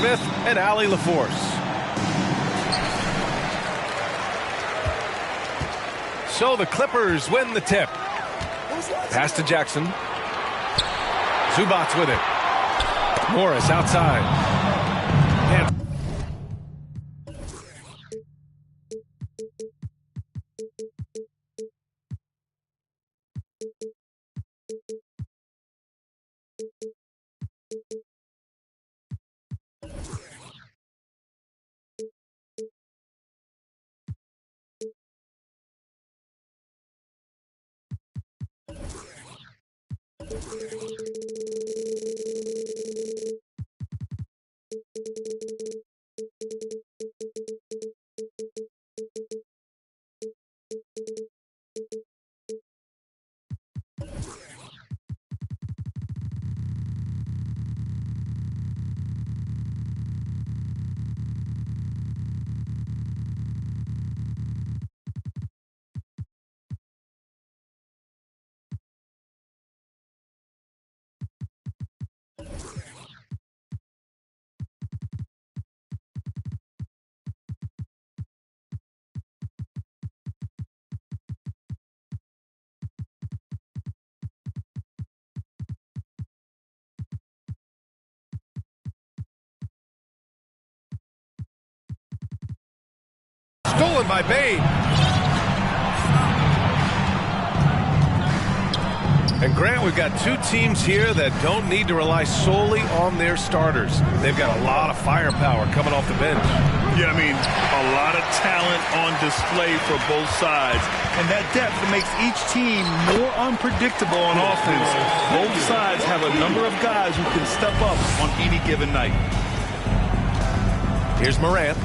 Smith and Allie LaForce. So the Clippers win the tip. Pass to Jackson. Zubac with it. Morris outside. And stolen by Bane. And Grant, we've got two teams here that don't need to rely solely on their starters. They've got a lot of firepower coming off the bench. Yeah, I mean, a lot of talent on display for both sides. And that depth makes each team more unpredictable on offense. Both sides have a number of guys who can step up on any given night. Here's Morant.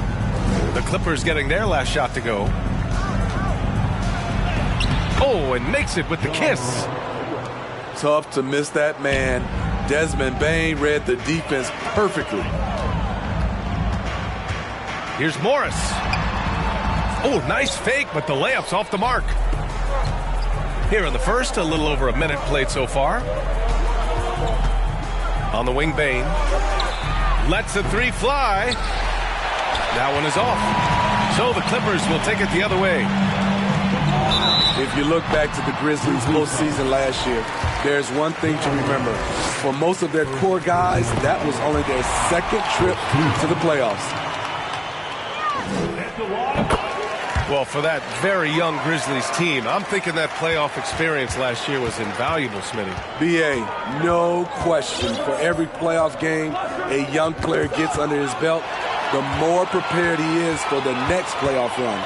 The Clippers getting their last shot to go. Oh, and makes it with the kiss. Tough to miss that man. Desmond Bane read the defense perfectly. Here's Morris. Oh, nice fake, but the layup's off the mark. Here in the first, a little over a minute played so far. On the wing, Bane. Lets the three fly. That one is off. So the Clippers will take it the other way. If you look back to the Grizzlies postseason last year, there's one thing to remember. For most of their core guys, that was only their second trip to the playoffs. Well, for that very young Grizzlies team, I'm thinking that playoff experience last year was invaluable, Smitty. B.A., no question. For every playoff game a young player gets under his belt, the more prepared he is for the next playoff run.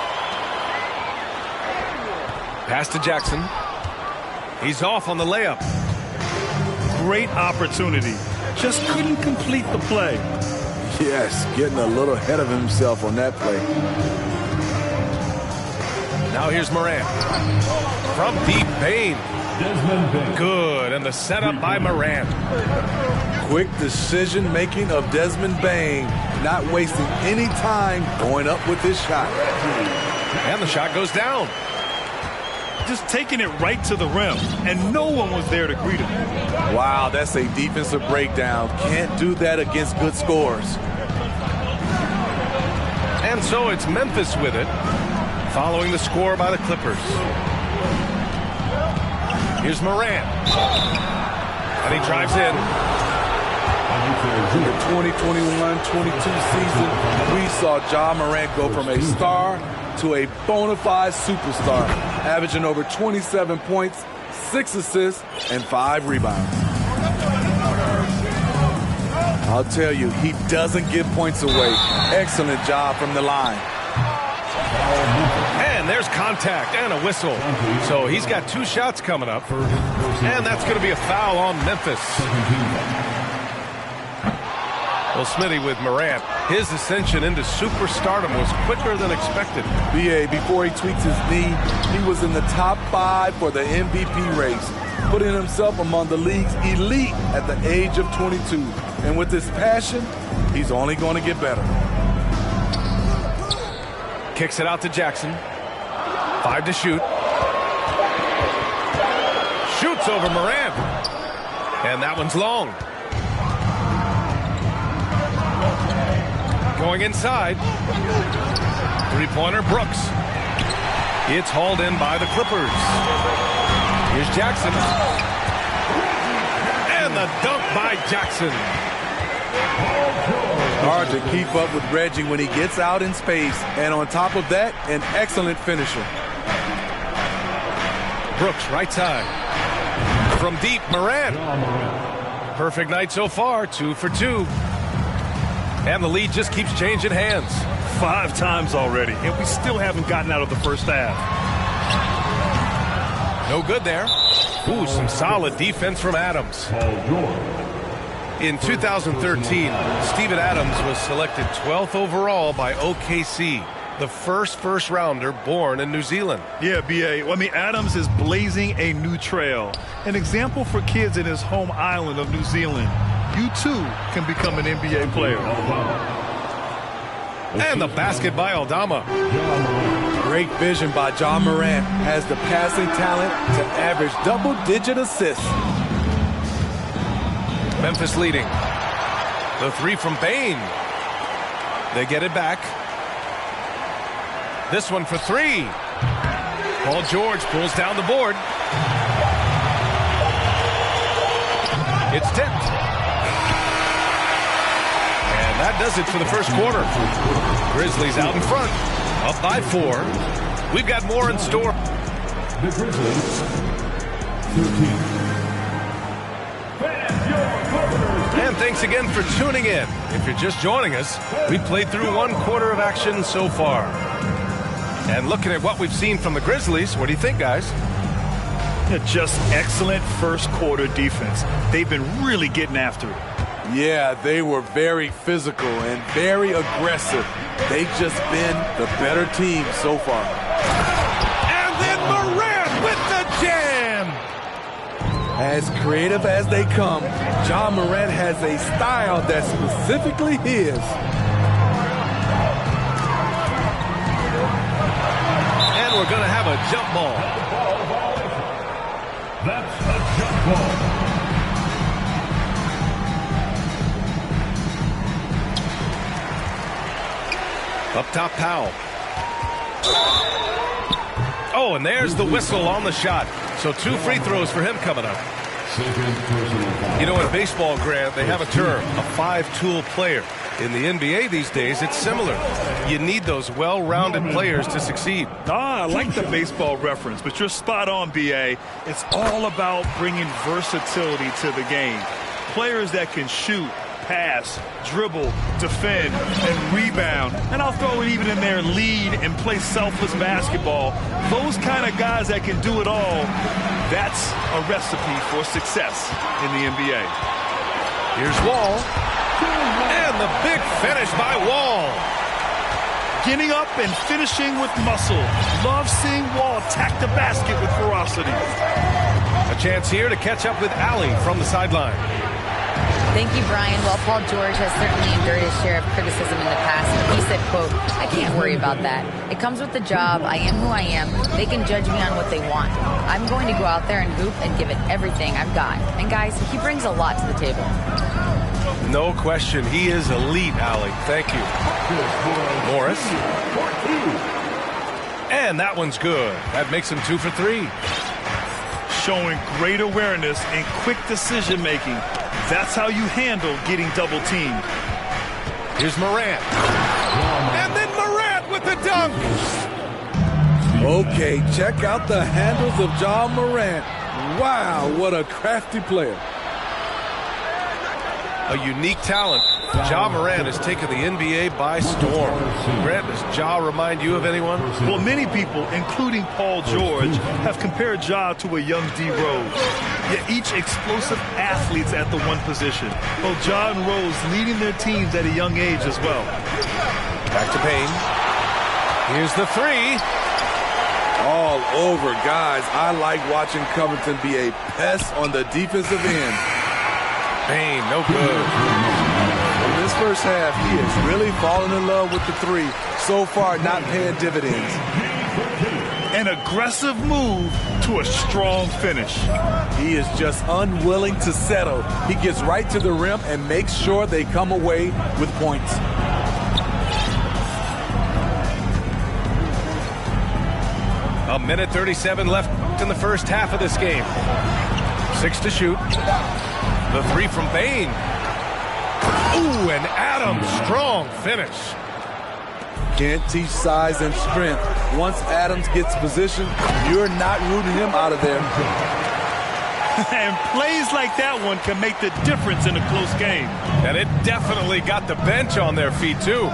Pass to Jackson. He's off on the layup. Great opportunity. Just couldn't complete the play. Yes, getting a little ahead of himself on that play. Now here's Morant. From deep, Bane. Good, and the setup by Morant. Quick decision-making of Desmond Bane, not wasting any time going up with his shot. And the shot goes down. Just taking it right to the rim, and no one was there to greet him. Wow, that's a defensive breakdown. Can't do that against good scores. And so it's Memphis with it, following the score by the Clippers. Here's Morant. And he drives in. In the 2021-22 season, we saw Ja Morant go from a star to a bona fide superstar, averaging over 27 points, 6 assists, and 5 rebounds. I'll tell you, he doesn't give points away. Excellent job from the line. And there's contact and a whistle. So he's got 2 shots coming up. And that's going to be a foul on Memphis. Well, Smitty, with Morant, his ascension into superstardom was quicker than expected. B.A., before he tweaks his knee, he was in the top 5 for the MVP race, putting himself among the league's elite at the age of 22. And with his passion, he's only going to get better. Kicks it out to Jackson. 5 to shoot. Shoots over Morant. And that one's long. Going inside. Three-pointer, Brooks. It's hauled in by the Clippers. Here's Jackson. And the dunk by Jackson. Hard to keep up with Reggie when he gets out in space. And on top of that, an excellent finisher. Brooks, right side. From deep, Morant. Perfect night so far, 2 for 2. And the lead just keeps changing hands. 5 times already, and we still haven't gotten out of the first half. No good there. Ooh, some solid defense from Adams. In 2013, Steven Adams was selected 12th overall by OKC, the first rounder born in New Zealand. Yeah, B.A. Well, I mean, Adams is blazing a new trail. An example for kids in his home island of New Zealand. You, too, can become an NBA player. And the basket by Aldama. Great vision by Ja Morant. Has the passing talent to average double-digit assists. Memphis leading. The 3 from Bane. They get it back. This one for 3. Paul George pulls down the board. It's tipped. And that does it for the first quarter. Grizzlies out in front, up by 4. We've got more in store. The Grizzlies, 13. And thanks again for tuning in. If you're just joining us, we played through 1 quarter of action so far. And looking at what we've seen from the Grizzlies, what do you think, guys? Yeah, just excellent first quarter defense. They've been really getting after it. Yeah, they were very physical and very aggressive. They've just been the better team so far. And then Morant with the jam! As creative as they come, Ja Morant has a style that's specifically his. And we're going to have a jump ball. That's a jump ball. Up top, Powell. Oh, and there's the whistle on the shot. So 2 free throws for him coming up. You know, in baseball, Grant, they have a term, a 5-tool player. In the NBA these days, it's similar. You need those well-rounded players to succeed. I like the baseball reference, but you're spot on, B.A. It's all about bringing versatility to the game. Players that can shoot, pass, dribble, defend, and rebound. And I'll throw it even in there, lead and play selfless basketball. Those kind of guys that can do it all, that's a recipe for success in the NBA. Here's Wall. And the big finish by Wall. Getting up and finishing with muscle. Love seeing Wall attack the basket with ferocity. A chance here to catch up with Allie from the sideline. Thank you, Brian. Well, Paul George has certainly endured his share of criticism in the past. He said, quote, "I can't worry about that. It comes with the job. I am who I am. They can judge me on what they want. I'm going to go out there and hoop and give it everything I've got." And guys, he brings a lot to the table. No question. He is elite, Allie. Thank you. Morris. And that one's good. That makes him 2 for 3. Showing great awareness and quick decision-making. That's how you handle getting double-teamed. Here's Morant. And then Morant with the dunk. Okay, check out the handles of Ja Morant. Wow, what a crafty player. A unique talent. Ja Morant has taken the NBA by storm. Grant, does Ja remind you of anyone? Well, many people, including Paul George, have compared Ja to a young D. Rose. Yet each explosive athletes at the one position. Both Ja and Rose leading their teams at a young age as well. Back to Payne. Here's the 3. All over, guys. I like watching Covington be a pest on the defensive end. Payne, no good. In this first half, he is really falling in love with the 3. So far, not paying dividends. An aggressive move to a strong finish. He is just unwilling to settle. He gets right to the rim and makes sure they come away with points. A minute 37 left in the first half of this game. 6 to shoot. The 3 from Bane. Ooh, and Adams, strong finish. Can't teach size and strength. Once Adams gets position, you're not rooting him out of there. And plays like that one can make the difference in a close game. And it definitely got the bench on their feet, too.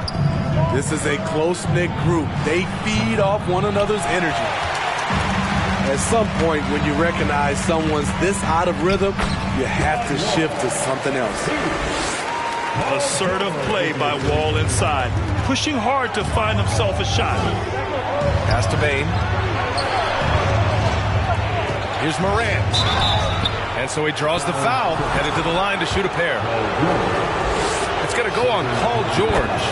This is a close-knit group. They feed off one another's energy. At some point, when you recognize someone's this out of rhythm, you have to shift to something else. Assertive play by Wall inside, pushing hard to find himself a shot. Pass to Bane. Here's Morant. And so he draws the foul, headed to the line to shoot a pair. It's going to go on Paul George.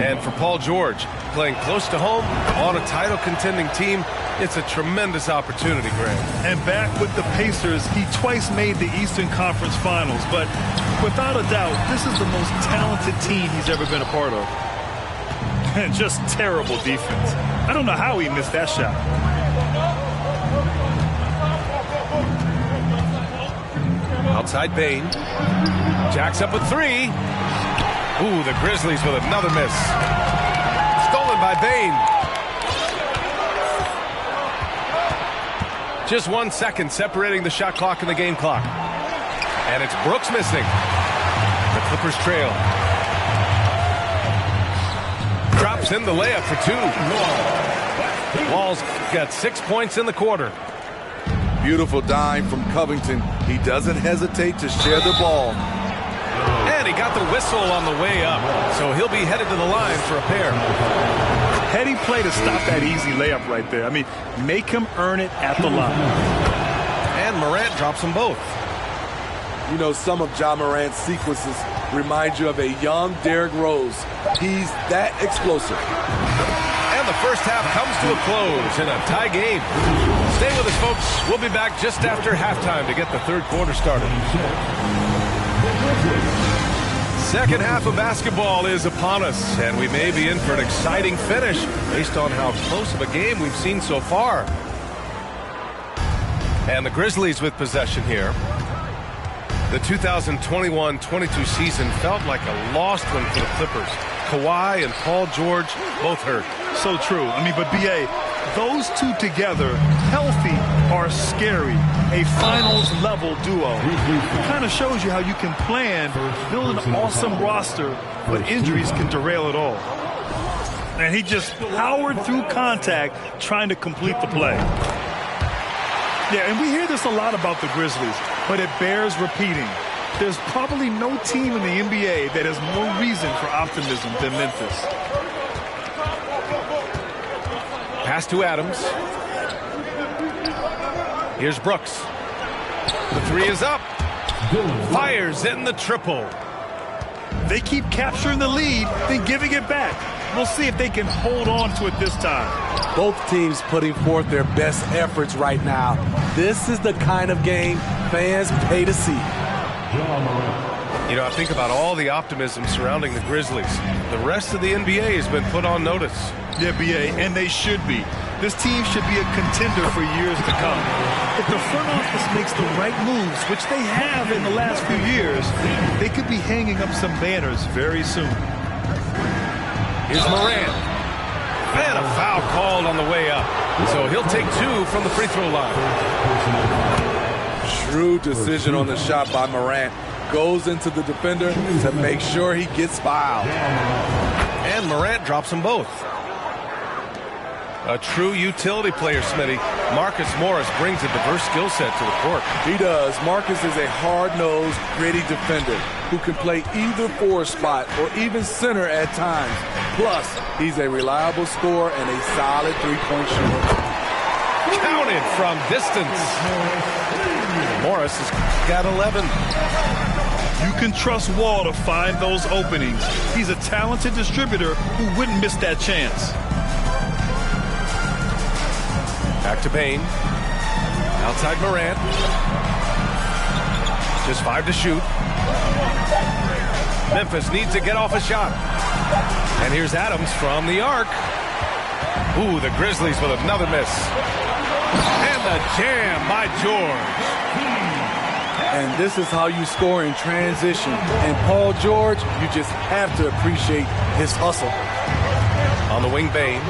And for Paul George, playing close to home on a title contending team, it's a tremendous opportunity, Grant. And back with the Pacers, he twice made the Eastern Conference Finals, but without a doubt, this is the most talented team he's ever been a part of. And just terrible defense. I don't know how he missed that shot. Outside Bane. Jacks up with 3. Ooh, the Grizzlies with another miss. Stolen by Bane. Just 1 second separating the shot clock and the game clock. And it's Brooks missing. The Clippers trail. Drops in the layup for 2. Wall's got 6 points in the quarter. Beautiful dime from Covington. He doesn't hesitate to share the ball. And he got the whistle on the way up. So he'll be headed to the line for a pair. Heady play to stop that easy layup right there. I mean, make him earn it at the line. And Morant drops them both. You know, some of Ja Morant's sequences remind you of a young Derrick Rose. He's that explosive. And the first half comes to a close in a tie game. Stay with us, folks. We'll be back just after halftime to get the third quarter started. Second half of basketball is upon us, and we may be in for an exciting finish based on how close of a game we've seen so far. And the Grizzlies with possession here. The 2021-22 season felt like a lost one for the Clippers. Kawhi and Paul George both hurt. So true. I mean, but B.A., those two together, healthy, are scary. A finals-level duo. It kind of shows you how you can plan, build an awesome roster, but injuries can derail it all. And he just powered through contact trying to complete the play. Yeah, and we hear this a lot about the Grizzlies, but it bears repeating. There's probably no team in the NBA that has more reason for optimism than Memphis. Pass to Adams. Here's Brooks. The 3 is up. Fires in the triple. They keep capturing the lead, then giving it back. We'll see if they can hold on to it this time. Both teams putting forth their best efforts right now. This is the kind of game fans pay to see. You know, I think about all the optimism surrounding the Grizzlies. The rest of the NBA has been put on notice. Yeah, B.A., and they should be. This team should be a contender for years to come. If the front office makes the right moves, which they have in the last few years, they could be hanging up some banners very soon. Here's Morant. And a foul called on the way up. So he'll take 2 from the free throw line. Shrewd decision on the shot by Morant. Goes into the defender to make sure he gets fouled. And Morant drops them both. A true utility player, Smitty. Marcus Morris brings a diverse skill set to the court. He does. Marcus is a hard-nosed, gritty defender who can play either 4 spot or even center at times. Plus, he's a reliable scorer and a solid three-point shooter. Counted from distance. Morris has got 11. You can trust Wall to find those openings. He's a talented distributor who wouldn't miss that chance. Back to Bane. Outside Morant. Just 5 to shoot. Memphis needs to get off a shot. And here's Adams from the arc. Ooh, the Grizzlies with another miss. And the jam by George. And this is how you score in transition. And Paul George, you just have to appreciate his hustle. On the wing, Bane.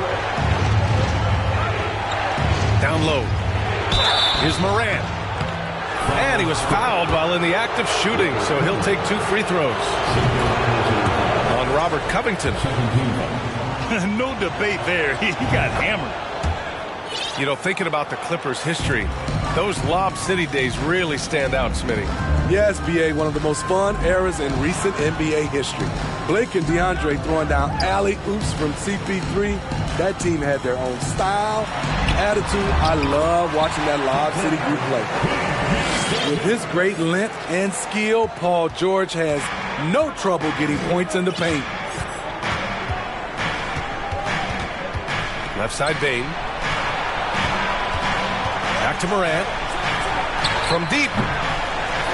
Down low. Here's Morant. And he was fouled while in the act of shooting, so he'll take 2 free throws. On Robert Covington. No debate there. He got hammered. You know, thinking about the Clippers' history, those Lob City days really stand out, Smitty. Yes, B.A., one of the most fun eras in recent NBA history. Blake and DeAndre throwing down alley-oops from CP3. That team had their own style, attitude. I love watching that Lob City group play. With his great length and skill, Paul George has no trouble getting points in the paint. Left side, Bane. Back to Morant. From deep.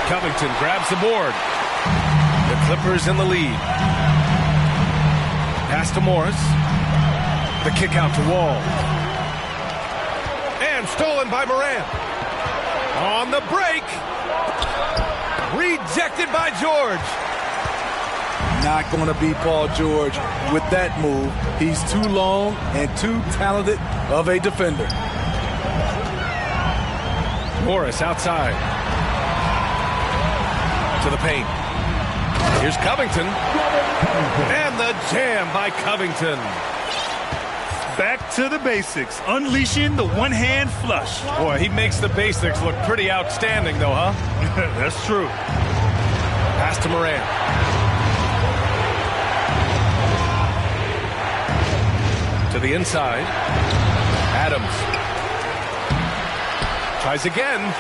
Covington grabs the board. The Clippers in the lead. Pass to Morris. The kick out to Wall. And stolen by Morant. On the break. Rejected by George. Not going to be Paul George with that move. He's too long and too talented of a defender. Morris outside. To the paint. Here's Covington. And the jam by Covington. Back to the basics. Unleashing the one-hand flush. Boy, he makes the basics look pretty outstanding, though, huh? That's true. Pass to Morant. To the inside. Adams. Tries again.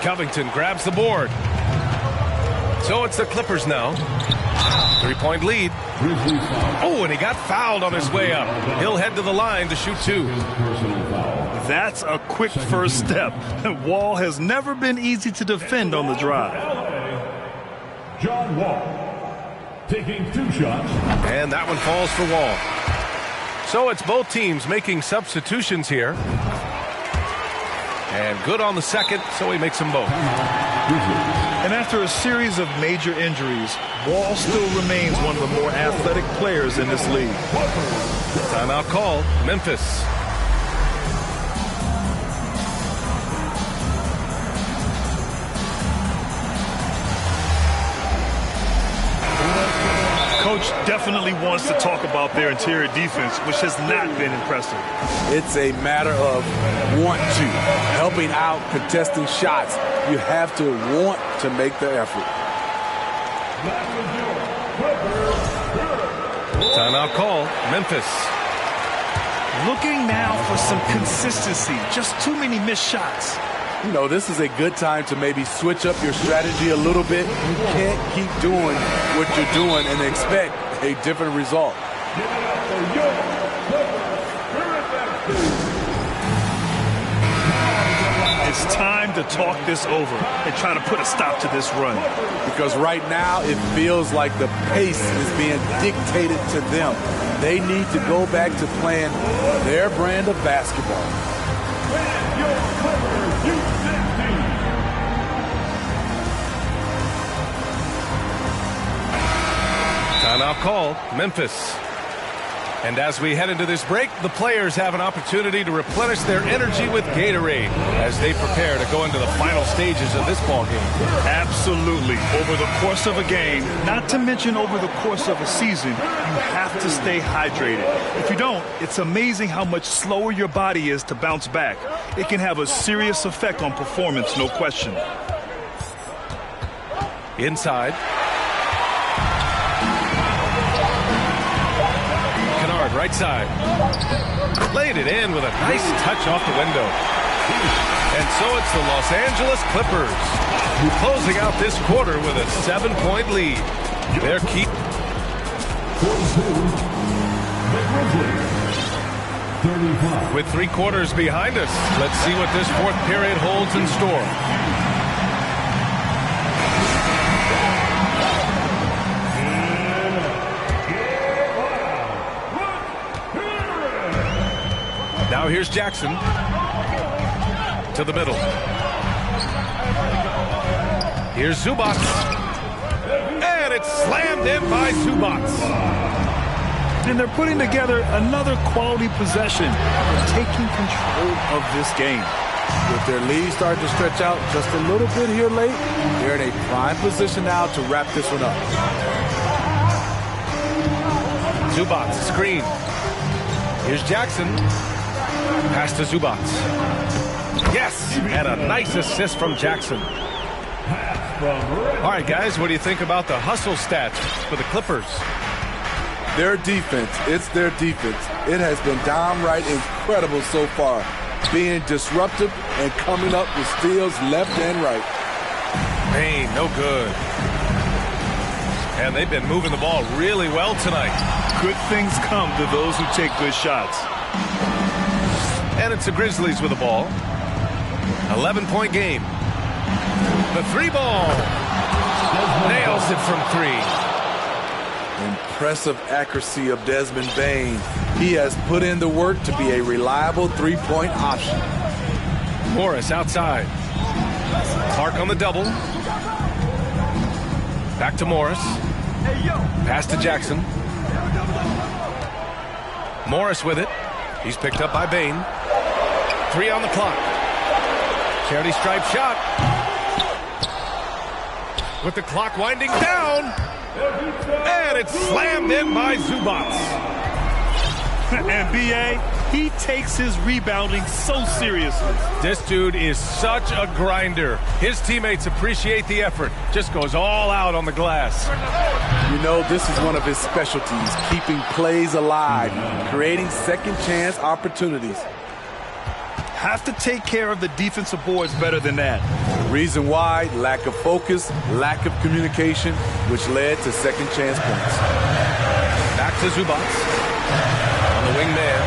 Covington grabs the board. So it's the Clippers now. 3-point lead. Oh, and he got fouled on his way up. He'll head to the line to shoot 2. That's a quick first step. Wall has never been easy to defend on the drive. John Wall taking 2 shots. And that one falls for Wall. So it's both teams making substitutions here. And good on the second, so he makes them both. And after a series of major injuries, Wall still remains one of the more athletic players in this league. Timeout call, Memphis. Coach definitely wants to talk about their interior defense, which has not been impressive. It's a matter of want to. Helping out, contesting shots. You have to want to make the effort. Timeout call, Memphis. Looking now for some consistency. Just too many missed shots. You know, this is a good time to maybe switch up your strategy a little bit. You can't keep doing what you're doing and expect a different result. It's time to talk this over and try to put a stop to this run. Because right now it feels like the pace is being dictated to them. They need to go back to playing their brand of basketball. Timeout call, Memphis. And as we head into this break, the players have an opportunity to replenish their energy with Gatorade as they prepare to go into the final stages of this ball game. Absolutely. Over the course of a game, not to mention over the course of a season, you have to stay hydrated. If you don't, it's amazing how much slower your body is to bounce back. It can have a serious effect on performance, no question. Inside. Right side. Laid it in with a nice touch off the window. And so it's the Los Angeles Clippers closing out this quarter with a 7-point lead. They're keep. 35. With 3 quarters behind us, let's see what this 4th period holds in store. here's Jackson. To the middle. Here's Zubac. And it's slammed in by Zubac. And they're putting together another quality possession and taking control of this game. With their lead starting to stretch out just a little bit here late, they're in a prime position now to wrap this one up. Zubac, screen. Here's Jackson. Pass to Zubac. Yes, and a nice assist from Jackson. All right, guys, what do you think about the hustle stats for the Clippers? Their defense, it's their defense. It has been downright incredible so far, being disruptive and coming up with steals left and right. Bane, no good. And they've been moving the ball really well tonight. Good things come to those who take good shots. And it's the Grizzlies with the ball. 11-point game. The three ball. Nails it from three. Impressive accuracy of Desmond Bane. He has put in the work to be a reliable three-point option. Morris outside. Clark on the double. Back to Morris. Pass to Jackson. Morris with it. He's picked up by Bane. 3 on the clock. Charity stripe shot. With the clock winding down. And it's slammed in by Zubac. And B.A., he takes his rebounding so seriously. This dude is such a grinder. His teammates appreciate the effort. Just goes all out on the glass. You know, this is one of his specialties, keeping plays alive, creating second chance opportunities. Have to take care of the defensive boards better than that. The reason why, lack of focus, lack of communication, which led to second chance points. Back to Zubac. On the wing man.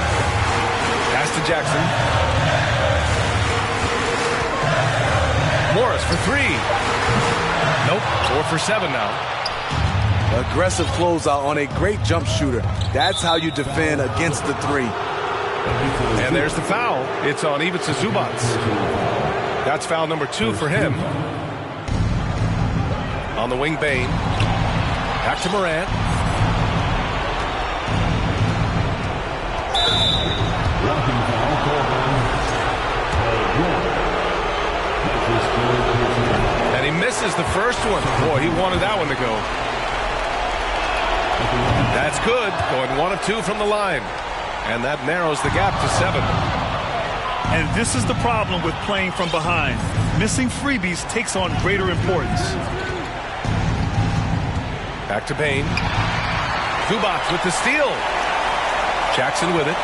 Pass to Jackson. Morris for 3. Nope, 4 for 7 now. Aggressive closeout on a great jump shooter. That's how you defend against the three. And there's the foul. It's on Ivica Zubac. That's foul number 2 for him. On the wing, Bane. Back to Morant. And he misses the first one. Boy, he wanted that one to go. That's good. Going 1 of 2 from the line. And that narrows the gap to 7. And this is the problem with playing from behind. Missing freebies takes on greater importance. Back to Bane. Zubac with the steal. Jackson with it.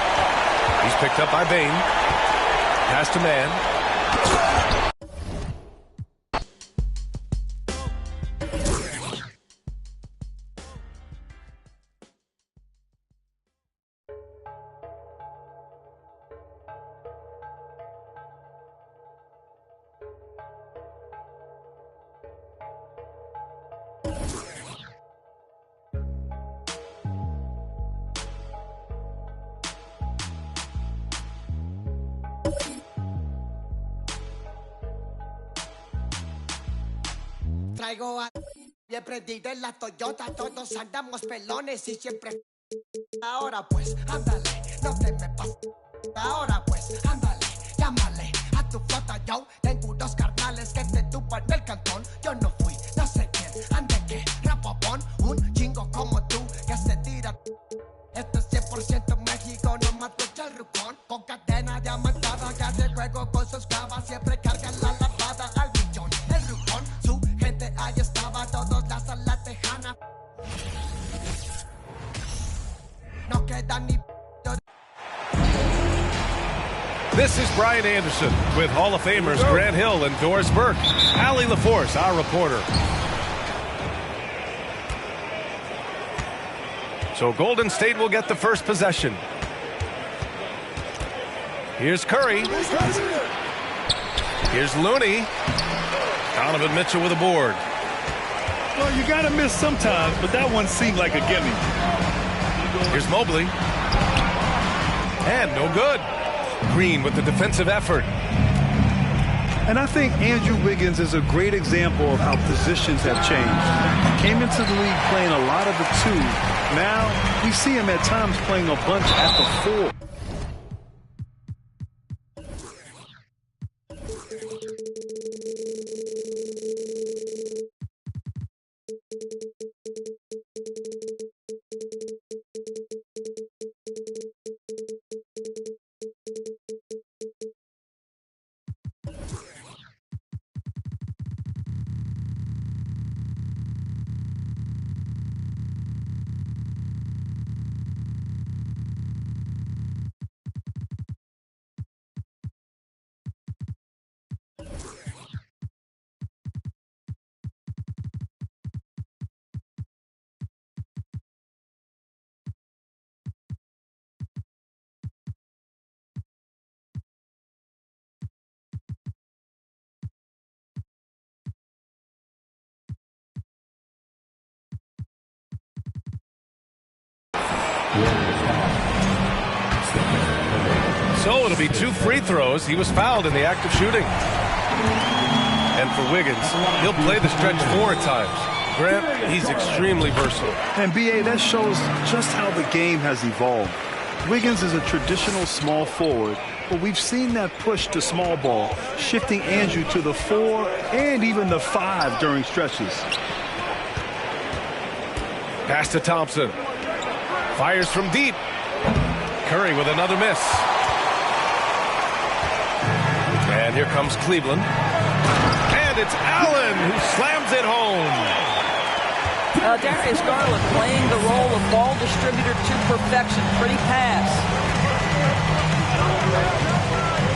He's picked up by Bane. Pass to Man. Traigo a bien prendida en la Toyota, todos andamos pelones y siempre. Ahora pues, ándale, no te me pases. Ahora pues, ándale, llámale a tu flota, yo tengo unos carnales que te tupan del cantón. Yo no fui, no sé quién, ande que rapopón, un chingo como tú que se tira. Esto es 100% México, no más escucha el rucón. Con cadena diamantada que hace juego con sus clavas, siempre cargan la lavada al millón. El rucón, su gente ahí estaba, todos las alas tejanas. No queda ni. This is Brian Anderson with Hall of Famers Grant Hill and Doris Burke. Allie LaForce, our reporter. So Golden State will get the first possession. Here's Curry. Here's Looney. Donovan Mitchell with a board. Well, you got to miss sometimes, but that one seemed like a gimme. Here's Mobley. And no good. Green with the defensive effort. And I think Andrew Wiggins is a great example of how positions have changed. Came into the league playing a lot of the 2. Now we see him at times playing a bunch at the 4. So it'll be 2 free throws. He was fouled in the act of shooting. And for Wiggins, he'll play the stretch 4 at times. Grant, he's extremely versatile. And B.A., that shows just how the game has evolved. Wiggins is a traditional small forward, but we've seen that push to small ball, shifting Andrew to the 4 and even the 5 during stretches. Pass to Thompson. Fires from deep. Curry with another miss. And here comes Cleveland. And it's Allen who slams it home. Darius Garland playing the role of ball distributor to perfection. Pretty pass.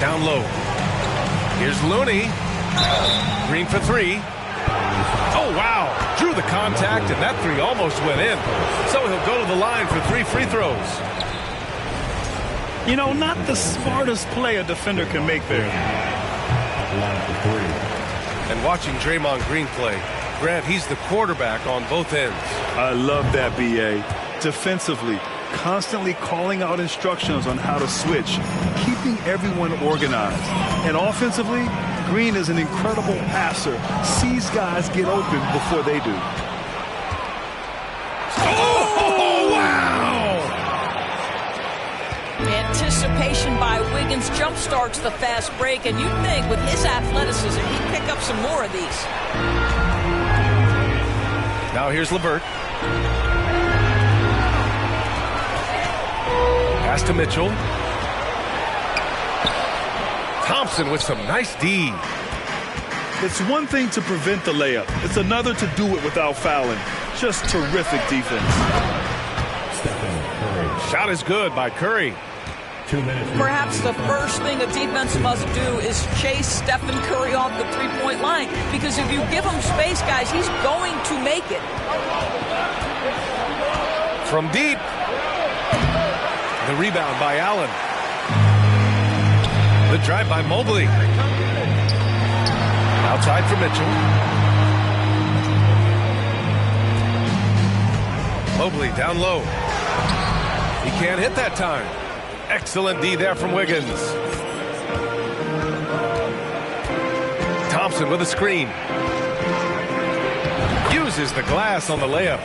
Down low. Here's Looney. Green for 3. Oh, wow. Drew the contact, and that 3 almost went in. So he'll go to the line for 3 free throws. You know, not the smartest play a defender can make there. And watching Draymond Green play, Grant, he's the quarterback on both ends. I love that, B.A. Defensively, constantly calling out instructions on how to switch, keeping everyone organized. And offensively, Green is an incredible passer, sees guys get open before they do. Oh, wow! Anticipation by Wiggins jump-starts the fast break, and you'd think with his athleticism, he'd pick up some more of these. Now here's LeVert. Pass to Mitchell. Thompson with some nice D. It's one thing to prevent the layup. It's another to do it without fouling. Just terrific defense. Shot is good by Curry. 2 minutes. Perhaps the first thing a defense must do is chase Stephen Curry off the three-point line. Because if you give him space, guys, he's going to make it. From deep. The rebound by Allen. The drive by Mobley. Outside for Mitchell. Mobley down low. He can't hit that time. Excellent D there from Wiggins. Thompson with a screen. Uses the glass on the layup.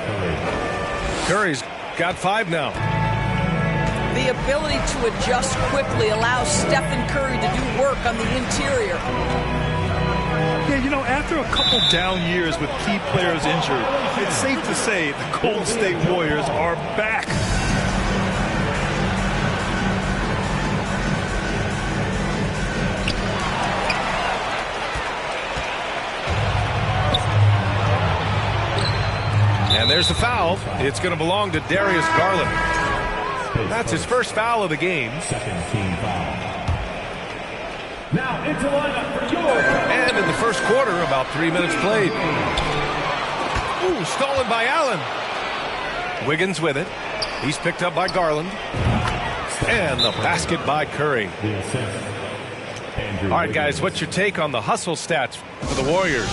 Curry's got 5 now. The ability to adjust quickly allows Stephen Curry to do work on the interior. Yeah, you know, after a couple down years with key players injured, it's safe to say the Golden State Warriors are back. And there's the foul. It's going to belong to Darius Garland. That's his first foul of the game. Second team foul. Now into lineup for George. And in the first quarter, about 3 minutes played. Ooh, stolen by Allen. Wiggins with it. He's picked up by Garland. And the basket by Curry. All right, guys, what's your take on the hustle stats for the Warriors?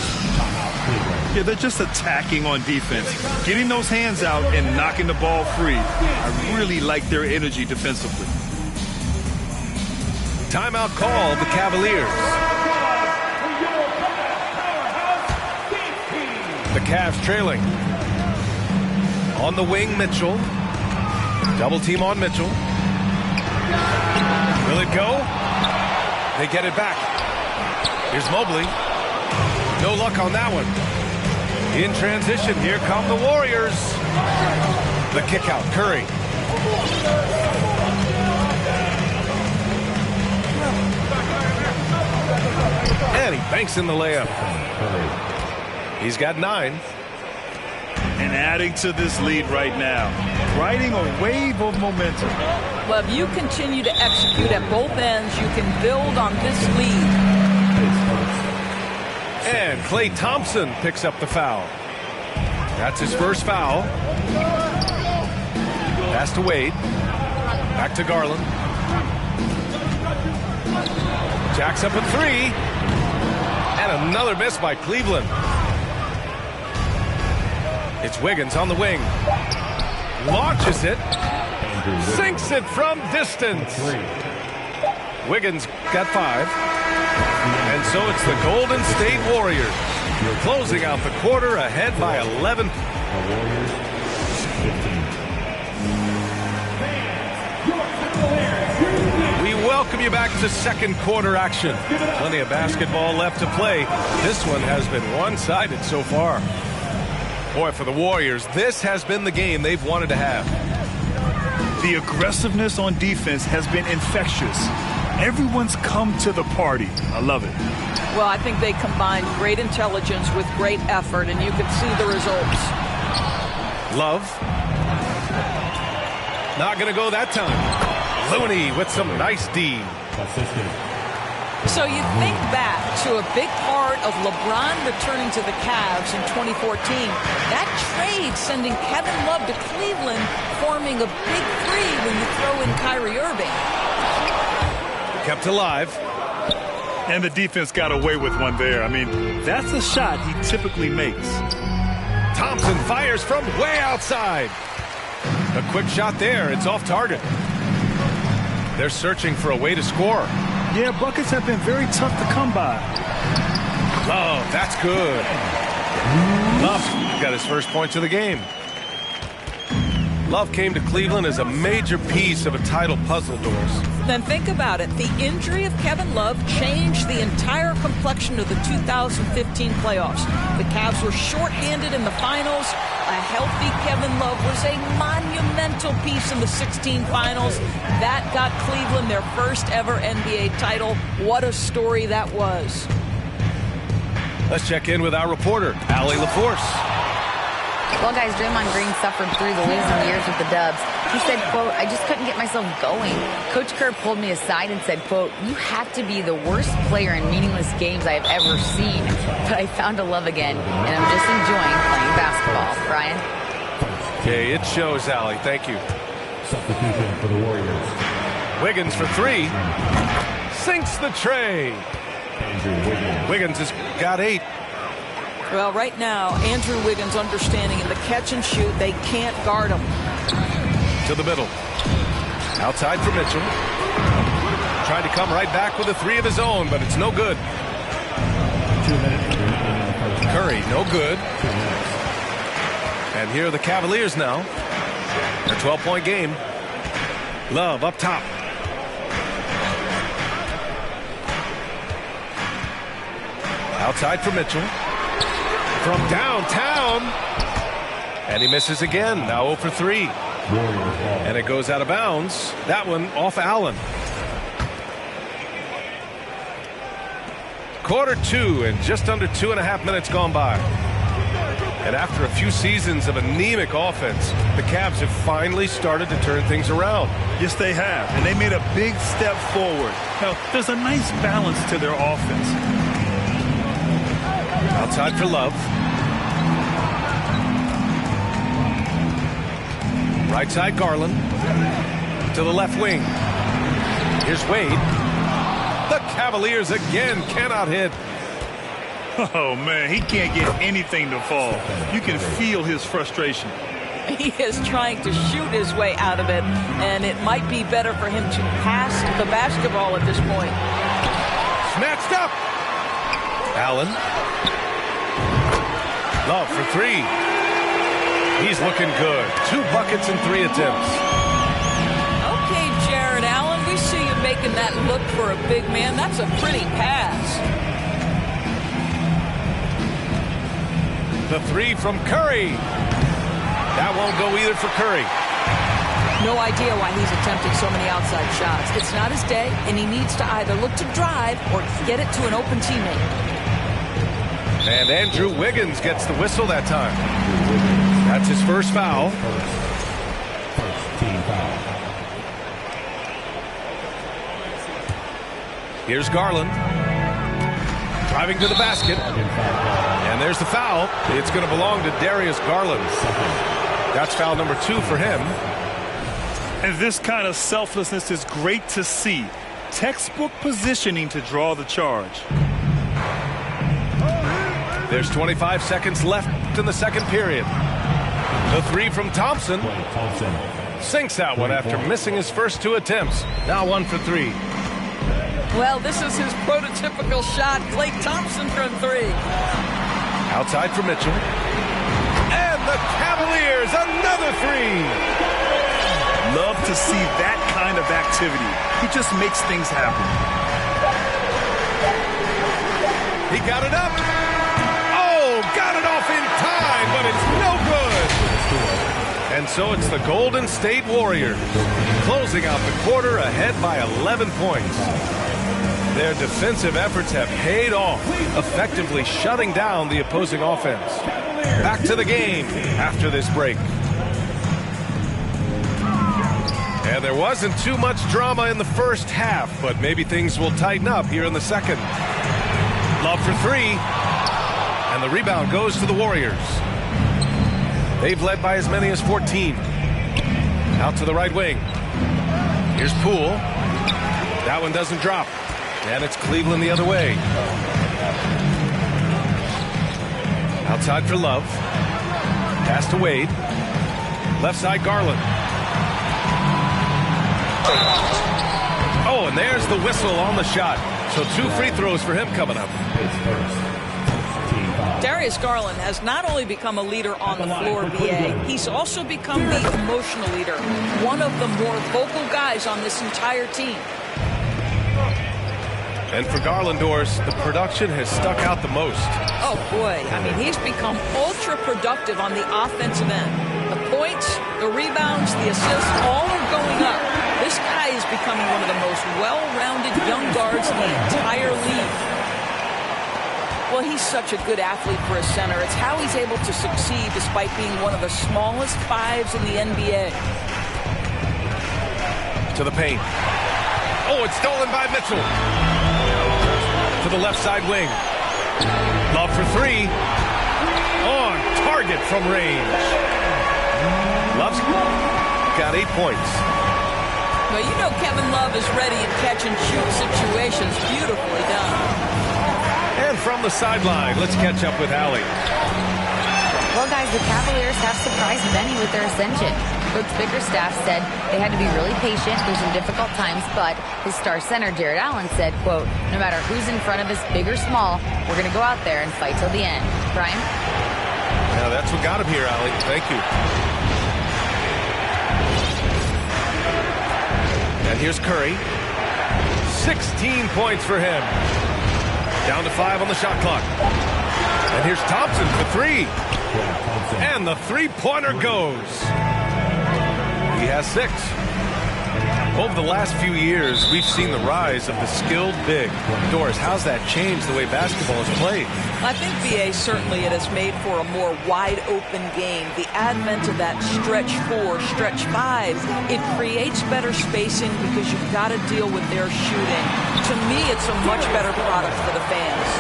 Yeah, they're just attacking on defense, getting those hands out and knocking the ball free. I really like their energy defensively. Timeout called the Cavaliers. The Cavs trailing. On the wing, Mitchell. Double team on Mitchell. Will it go? They get it back. Here's Mobley. No luck on that one. In transition, here come the Warriors. The kick out, Curry. And he banks in the layup. He's got 9. And adding to this lead right now, riding a wave of momentum. Well, if you continue to execute at both ends, you can build on this lead. And Klay Thompson picks up the foul. That's his first foul. Pass to Wade. Back to Garland. Jacks up a 3. And another miss by Cleveland. It's Wiggins on the wing. Launches it. Sinks it from distance. Wiggins got 5. And so it's the Golden State Warriors closing out the quarter ahead by 11. We welcome you back to second quarter action. Plenty of basketball left to play. This one has been one-sided so far. Boy, for the Warriors, this has been the game they've wanted to have. The aggressiveness on defense has been infectious. Everyone's come to the party. I love it. Well, I think they combined great intelligence with great effort, and you can see the results. Love. Not going to go that time. Looney with some nice D. So you think back to a big part of LeBron returning to the Cavs in 2014. That trade sending Kevin Love to Cleveland, forming a big 3 when you throw in Kyrie Irving. Kept alive. And the defense got away with one there. I mean, that's a shot he typically makes. Thompson fires from way outside. A quick shot there. It's off target. They're searching for a way to score. Yeah, buckets have been very tough to come by. Oh, that's good. Love got his first points of the game. Love came to Cleveland as a major piece of a title puzzle, Doris. Then think about it. The injury of Kevin Love changed the entire complexion of the 2015 playoffs. The Cavs were shorthanded in the finals. A healthy Kevin Love was a monumental piece in the 16 finals. That got Cleveland their first ever NBA title. What a story that was. Let's check in with our reporter, Allie LaForce. Well, guys, Draymond Green suffered through the losing years with the Dubs. He said, quote, "I just couldn't get myself going." Coach Kerr pulled me aside and said, quote, "You have to be the worst player in meaningless games I have ever seen. But I found a love again, and I'm just enjoying playing basketball." Brian? Okay, it shows, Allie. Thank you. Substitution for the Warriors. Wiggins for 3. Sinks the tray. Andrew Wiggins. Wiggins has got 8. Well, right now, Andrew Wiggins understanding in the catch and shoot, they can't guard him. To the middle. Outside for Mitchell. Tried to come right back with a 3 of his own, but it's no good. 2 minutes. Curry, no good. And here are the Cavaliers now. A 12-point game. Love up top. Outside for Mitchell. From downtown. And he misses again. Now 0 for 3. And it goes out of bounds. That one off Allen. Quarter 2 and just under 2.5 minutes gone by. And after a few seasons of anemic offense, the Cavs have finally started to turn things around. Yes, they have. And they made a big step forward. Now, there's a nice balance to their offense. Outside for Love. Right side Garland. To the left wing. Here's Wade. The Cavaliers again cannot hit. Oh, man, he can't get anything to fall. You can feel his frustration. He is trying to shoot his way out of it, and it might be better for him to pass the basketball at this point. Snatched up. Allen. Love for three. He's looking good. 2 buckets in 3 attempts. Okay, Jared Allen, we see you making that look for a big man. That's a pretty pass. The 3 from Curry. That won't go either for Curry. No idea why he's attempting so many outside shots. It's not his day, and he needs to either look to drive or get it to an open teammate. And Andrew Wiggins gets the whistle that time. That's his first foul. First team foul. Here's Garland. Driving to the basket. And there's the foul. It's going to belong to Darius Garland. That's foul number 2 for him. And this kind of selflessness is great to see. Textbook positioning to draw the charge. There's 25 seconds left in the second period. The 3 from Thompson. Sinks that one after missing his first 2 attempts. Now 1 for 3. Well, this is his prototypical shot. Klay Thompson from 3. Outside for Mitchell. And the Cavaliers, another 3. Love to see that kind of activity. He just makes things happen. He got it up. Oh, got it off in time, but it's no good. And so it's the Golden State Warriors closing out the quarter ahead by 11 points. Their defensive efforts have paid off, effectively shutting down the opposing offense. Back to the game after this break. And there wasn't too much drama in the first half, but maybe things will tighten up here in the second. Love for 3. And the rebound goes to the Warriors. They've led by as many as 14. Out to the right wing. Here's Poole. That one doesn't drop. And it's Cleveland the other way. Outside for Love. Pass to Wade. Left side Garland. Oh, and there's the whistle on the shot. So 2 free throws for him coming up. Darius Garland has not only become a leader on the floor, BA, he's also become the emotional leader. One of the more vocal guys on this entire team. And for Garlandors, the production has stuck out the most. Oh, boy. I mean, he's become ultra productive on the offensive end. The points, the rebounds, the assists, all are going up. This guy is becoming one of the most well-rounded young guards in the entire league. Well, he's such a good athlete for a center. It's how he's able to succeed despite being one of the smallest 5s in the NBA. To the paint. Oh, it's stolen by Mitchell. To the left side wing. Love for 3. On target from range. Love's got 8 points. Well, you know Kevin Love is ready in catch-and-shoot situations. Beautifully done. And from the sideline, let's catch up with Allie. Well, guys, the Cavaliers have surprised many with their ascension. Coach Bickerstaff said they had to be really patient through some difficult times, but his star center, Jared Allen, said, quote, no matter who's in front of us, big or small, we're going to go out there and fight till the end. Brian? Yeah, that's what got him here, Allie. Thank you. And here's Curry. 16 points for him. Down to 5 on the shot clock. And here's Thompson for 3. And the three-pointer goes. He has 6. Over the last few years, we've seen the rise of the skilled big. Doris, how's that changed the way basketball is played? I think, BA, certainly it has made for a more wide-open game. The advent of that stretch 4, stretch 5, it creates better spacing because you've got to deal with their shooting. To me, it's a much better product for the fans.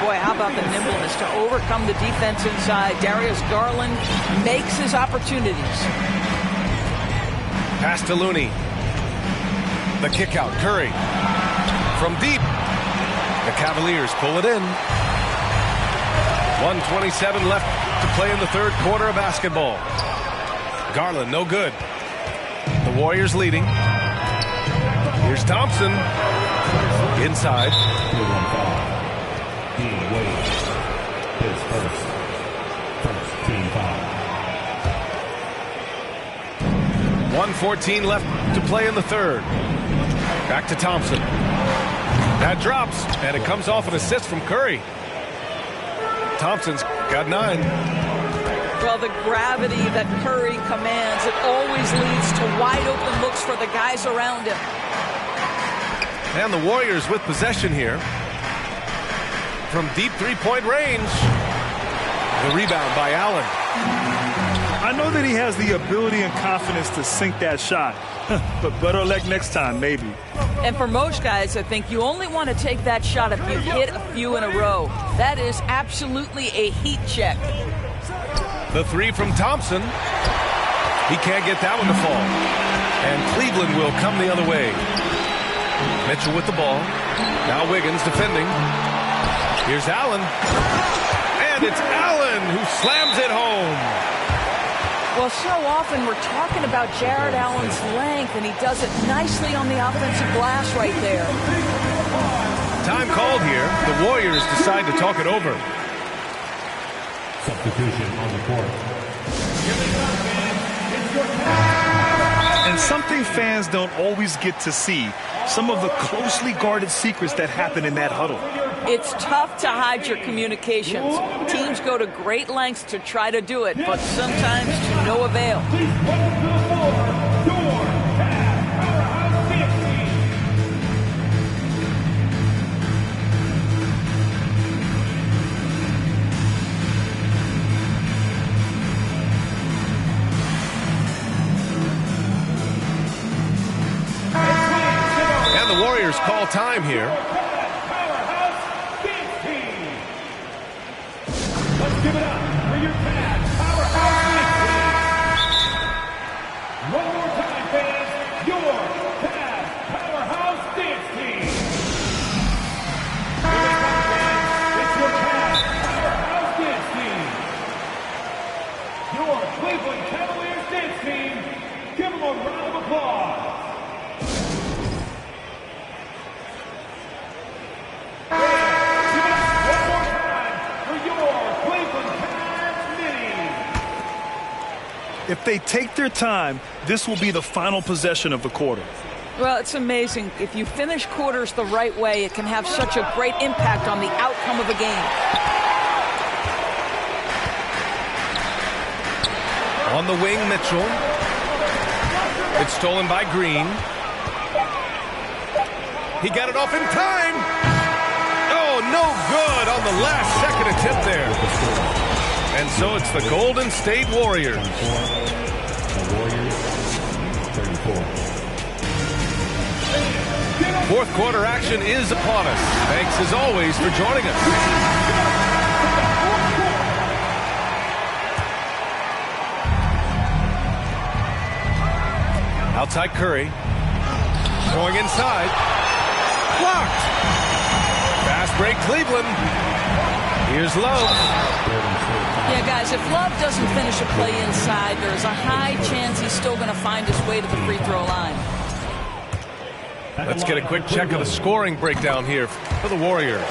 Boy, how about the nimbleness to overcome the defense inside. Darius Garland makes his opportunities. Pass to Looney. The kick out. Curry. From deep. The Cavaliers pull it in. 1:27 left left to play in the third quarter of basketball. Garland, no good. The Warriors leading. Here's Thompson. Inside. His first team foul. 1:14 left to play in the third. Back to Thompson. That drops, and it comes off an assist from Curry. Thompson's got 9. Well, the gravity that Curry commands, it always leads to wide open looks for the guys around him. And the Warriors with possession here. From deep three-point range. The rebound by Allen. I know that he has the ability and confidence to sink that shot. But better luck next time, maybe. And for most guys, I think you only want to take that shot if you hit a few in a row. That is absolutely a heat check. The three from Thompson. He can't get that one to fall. And Cleveland will come the other way. Mitchell with the ball. Now Wiggins defending. Here's Allen. And it's Allen who slams it home. Well, so often we're talking about Jared Allen's length, and he does it nicely on the offensive glass right there. Time called here. The Warriors decide to talk it over. Substitution on the court. And something fans don't always get to see. Some of the closely guarded secrets that happen in that huddle. It's tough to hide your communications. Teams go to great lengths to try to do it, but sometimes to no avail. And the Warriors call time here. Give it up for your Cavs powerhouse. One more time, fans. Your Cavs powerhouse dance team. Here they come, fans. It's your Cavs powerhouse dance team. Your Cleveland Cavaliers dance team. Give them a round of applause. If they take their time, this will be the final possession of the quarter. Well, it's amazing. If you finish quarters the right way, it can have such a great impact on the outcome of a game. On the wing, Mitchell. It's stolen by Green. He got it off in time. Oh, no good on the last second attempt there. And so it's the Golden State Warriors. The Warriors, 34. Fourth quarter action is upon us. Thanks as always for joining us. Outside Curry. Going inside. Blocked. Fast break Cleveland. Here's Love. Yeah, guys, if Love doesn't finish a play inside, there's a high chance he's still going to find his way to the free throw line. Let's get a quick check of the scoring breakdown here for the Warriors.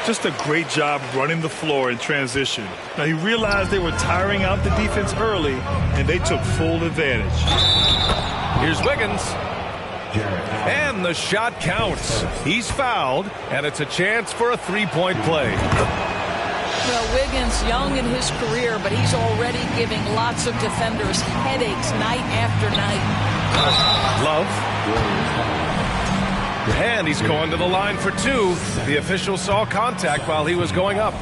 Just a great job running the floor in transition. Now, he realized they were tiring out the defense early, and they took full advantage. Here's Wiggins. And the shot counts. He's fouled, and it's a chance for a three-point play. Well, Wiggins, young in his career, but he's already giving lots of defenders headaches night after night. Love. And he's going to the line for two. The official saw contact while he was going up.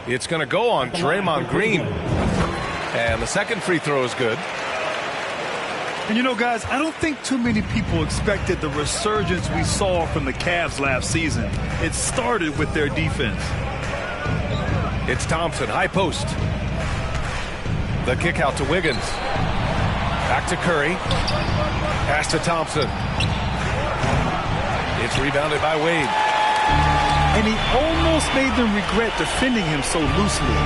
It's going to go on Draymond Green. And the second free throw is good. And you know, guys, I don't think too many people expected the resurgence we saw from the Cavs last season. It started with their defense. It's Thompson, high post. The kick out to Wiggins. Back to Curry. Pass to Thompson. It's rebounded by Wade. And he almost almost made them regret defending him so loosely.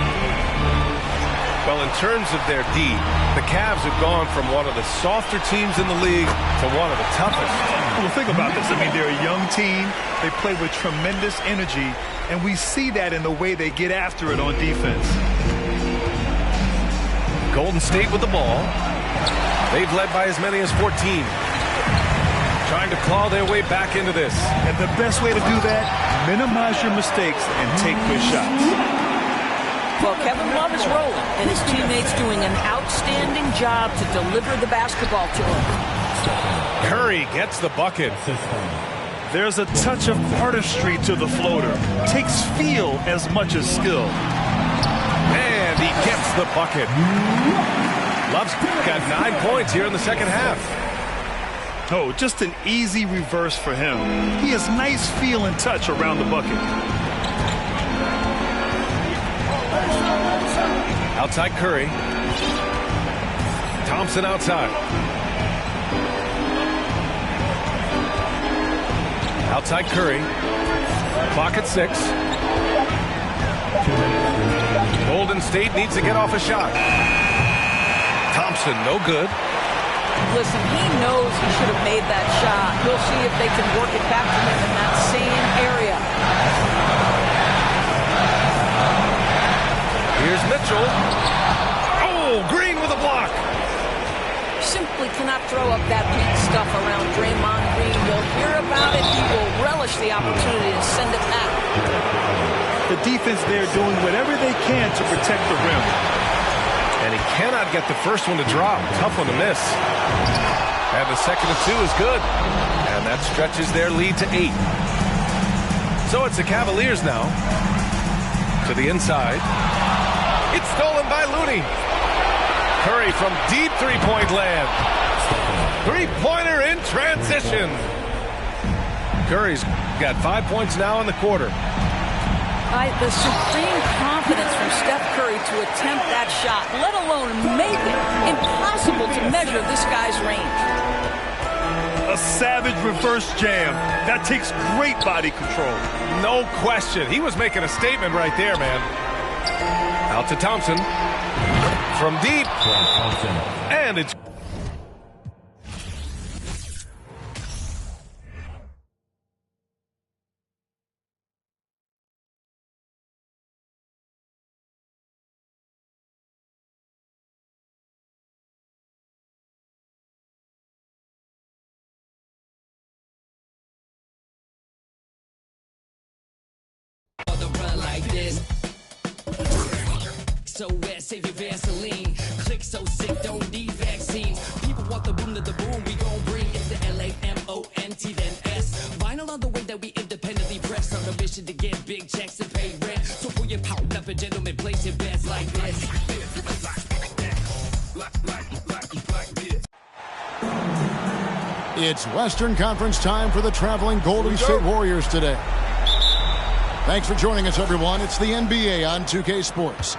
Well, in terms of their D, the Cavs have gone from one of the softer teams in the league to one of the toughest. Well, think about this. I mean, they're a young team. They play with tremendous energy, and we see that in the way they get after it on defense. Golden State with the ball. They've led by as many as 14. Trying to claw their way back into this. And the best way to do that, minimize your mistakes and take good shots. Well, Kevin Love is rolling, and his teammates doing an outstanding job to deliver the basketball to him. Curry gets the bucket. There's a touch of artistry to the floater. Takes feel as much as skill. And he gets the bucket. Love's got 9 points here in the second half. Oh, just an easy reverse for him. He has nice feel and touch around the bucket. Outside Curry. Thompson outside. Outside Curry. Clock at 6. Golden State needs to get off a shot. Thompson, no good. Listen, he knows he should have made that shot. We'll see if they can work it back to him in that same area. Here's Mitchell. Oh, Green with a block. Simply cannot throw up that weak stuff around Draymond Green. You'll hear about it. He will relish the opportunity to send it back. The defense there doing whatever they can to protect the rim. And he cannot get the first one to drop. Tough one to miss. And the second of 2 is good. And that stretches their lead to 8. So it's the Cavaliers now. To the inside. It's stolen by Looney. Curry from deep three-point land. Three-pointer in transition. Curry's got 5 points now in the quarter. The supreme confidence from Steph Curry to attempt that shot, let alone make it. Impossible to measure this guy's range. A savage reverse jam. That takes great body control. No question. He was making a statement right there, man. Out to Thompson. From deep. And it's... So wet, save your Vaseline. Click so sick, don't need vaccines. People want the boom to the boom, we gon' bring it to LAMONT then S. Vinyl on the way that we independently press on a mission to get big checks and pay rent. So pull your power up and gentlemen, place your bets like this. It's Western Conference time for the traveling Golden State Warriors today. Thanks for joining us, everyone. It's the NBA on 2K Sports.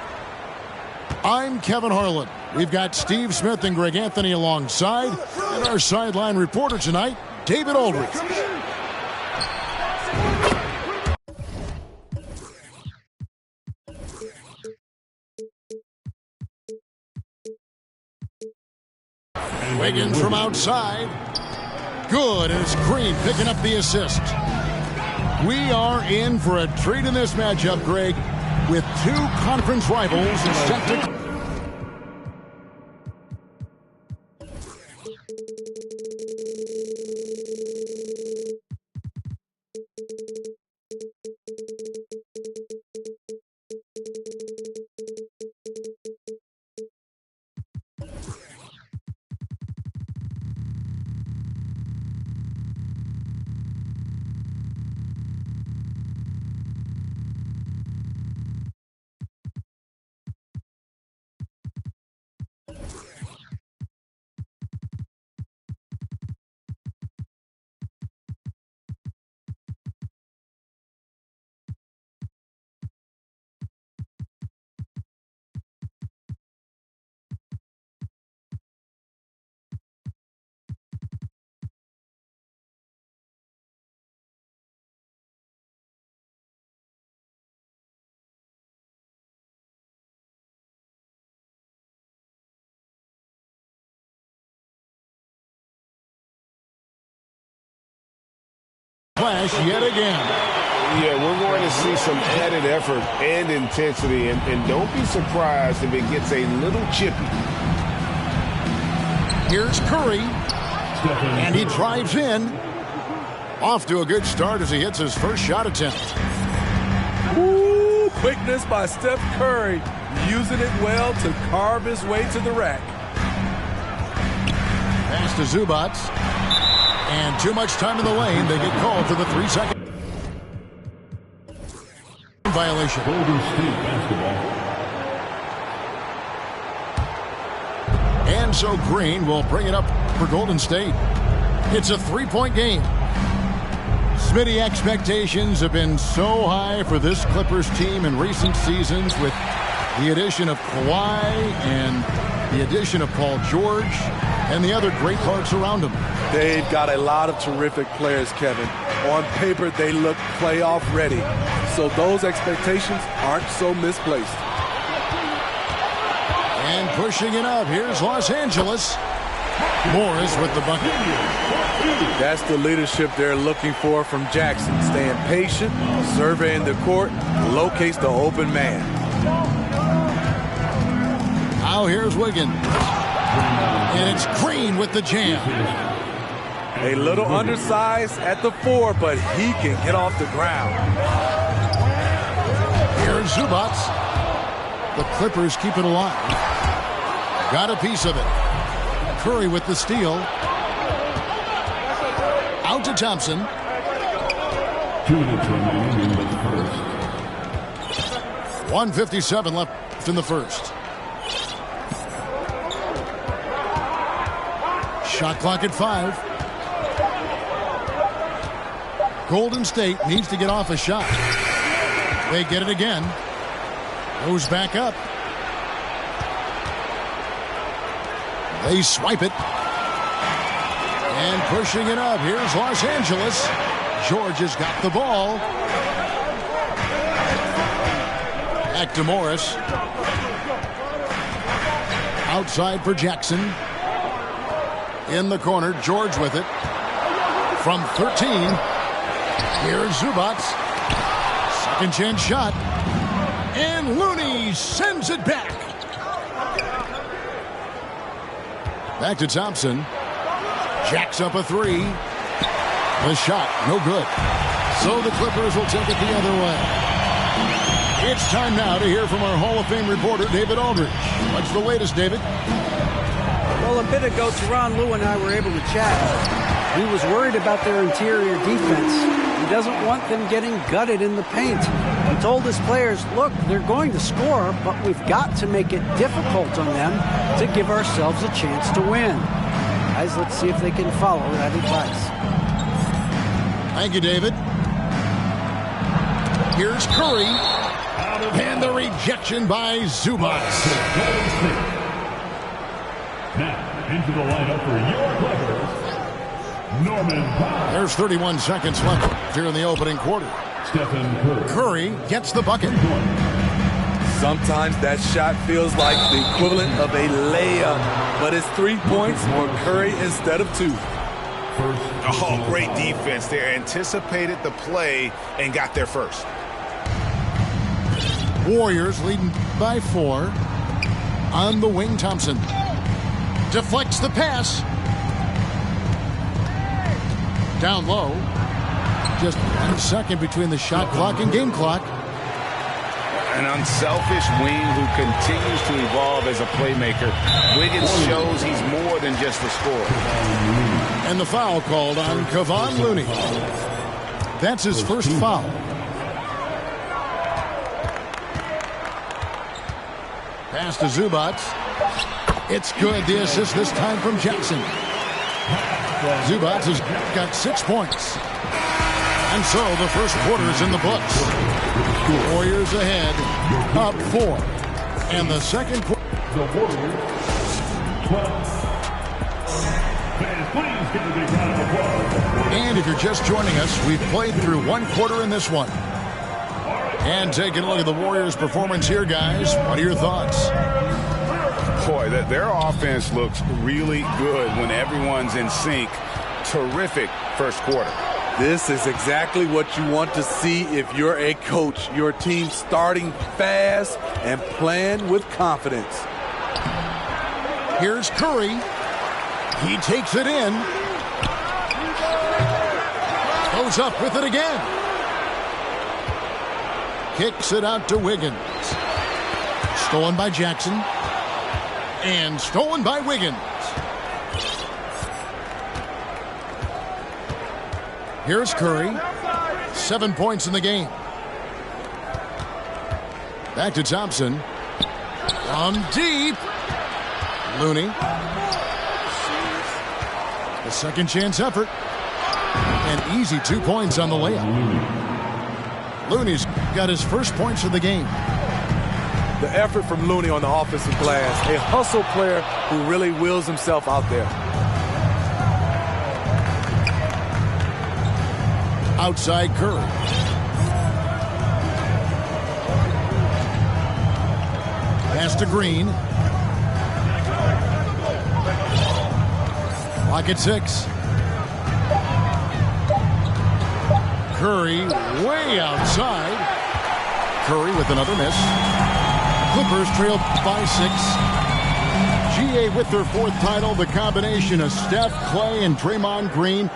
I'm Kevin Harlan. We've got Steve Smith and Greg Anthony alongside, and our sideline reporter tonight, David Aldridge. Wiggins from outside. Good, and it's Green picking up the assist. We are in for a treat in this matchup, Greg, with two conference rivals set to... clash yet again. Yeah, we're going to see some added effort and intensity, and don't be surprised if it gets a little chippy. Here's Curry, and he drives in. Off to a good start as he hits his first shot attempt. Ooh, quickness by Steph Curry, using it well to carve his way to the rack. Pass to Zubac, and too much time in the lane. They get called for the 3-second violation. Golden State basketball. And so Green will bring it up for Golden State. It's a 3-point game. Smitty, expectations have been so high for this Clippers team in recent seasons with the addition of Kawhi and the addition of Paul George and the other great parts around him. They've got a lot of terrific players, Kevin. On paper, they look playoff ready. So those expectations aren't so misplaced. And pushing it up, here's Los Angeles. Morris with the bucket. That's the leadership they're looking for from Jackson. Staying patient, surveying the court, locates the open man. Now here's Wiggins. And it's Green with the jam. A little undersized at the 4, but he can get off the ground. Here's Zubac. The Clippers keep it alive. Got a piece of it. Curry with the steal. Out to Thompson. 2 minutes remaining in the first. 1:57 left in the first. Shot clock at 5. Golden State needs to get off a shot. They get it again. Goes back up. They swipe it. And pushing it up. Here's Los Angeles. George has got the ball. Back to Morris. Outside for Jackson. In the corner, George with it. From 13. Here's Zubac. Second chance shot. And Looney sends it back. Back to Thompson. Jacks up a 3. The shot, no good. So the Clippers will take it the other way. It's time now to hear from our Hall of Fame reporter, David Aldridge. What's the latest, David? Well, a bit ago, Tyronn Lue and I were able to chat. He was worried about their interior defense. He doesn't want them getting gutted in the paint. He told his players, look, they're going to score, but we've got to make it difficult on them to give ourselves a chance to win. Guys, let's see if they can follow that advice. Thank you, David. Here's Curry. And the rejection by Zubac. Now, into the lineup for your Clippers, Norman Powell. There's 31 seconds left here in the opening quarter. Stephen Curry. Curry gets the bucket. Sometimes that shot feels like the equivalent of a layup, but it's 3 points for Curry instead of 2. Oh, great defense. They anticipated the play and got there first. Warriors leading by 4. On the wing, Thompson deflects the pass. Down low. Just 1 second between the shot clock and game clock. An unselfish wing who continues to evolve as a playmaker. Wiggins shows he's more than just a scorer. And the foul called on Kevon Looney. That's his first foul. Pass to Zubac. It's good. The assist this time from Jackson. Zubac has got 6 points. And so the first quarter is in the books. Warriors ahead, up 4. And the second quarter. The Warriors, 12. Fans, please give a big round of applause. And if you're just joining us, we've played through 1 quarter in this one. And taking a look at the Warriors' performance here, guys. What are your thoughts? Boy, their offense looks really good when everyone's in sync. Terrific first quarter. This is exactly what you want to see if you're a coach. Your team starting fast and playing with confidence. Here's Curry. He takes it in. Goes up with it again. Kicks it out to Wiggins. Stolen by Jackson. And stolen by Wiggins. Here's Curry. 7 points in the game. Back to Thompson. From deep. Looney. The second chance effort. An easy 2 points on the layup. Looney's got his first points of the game. The effort from Looney on the offensive glass. A hustle player who really wills himself out there. Outside Curry. Pass to Green. Clock at 6. Curry way outside. Curry with another miss. Clippers trailed by 6. GA with their 4th title. The combination of Steph, Clay, and Draymond Green.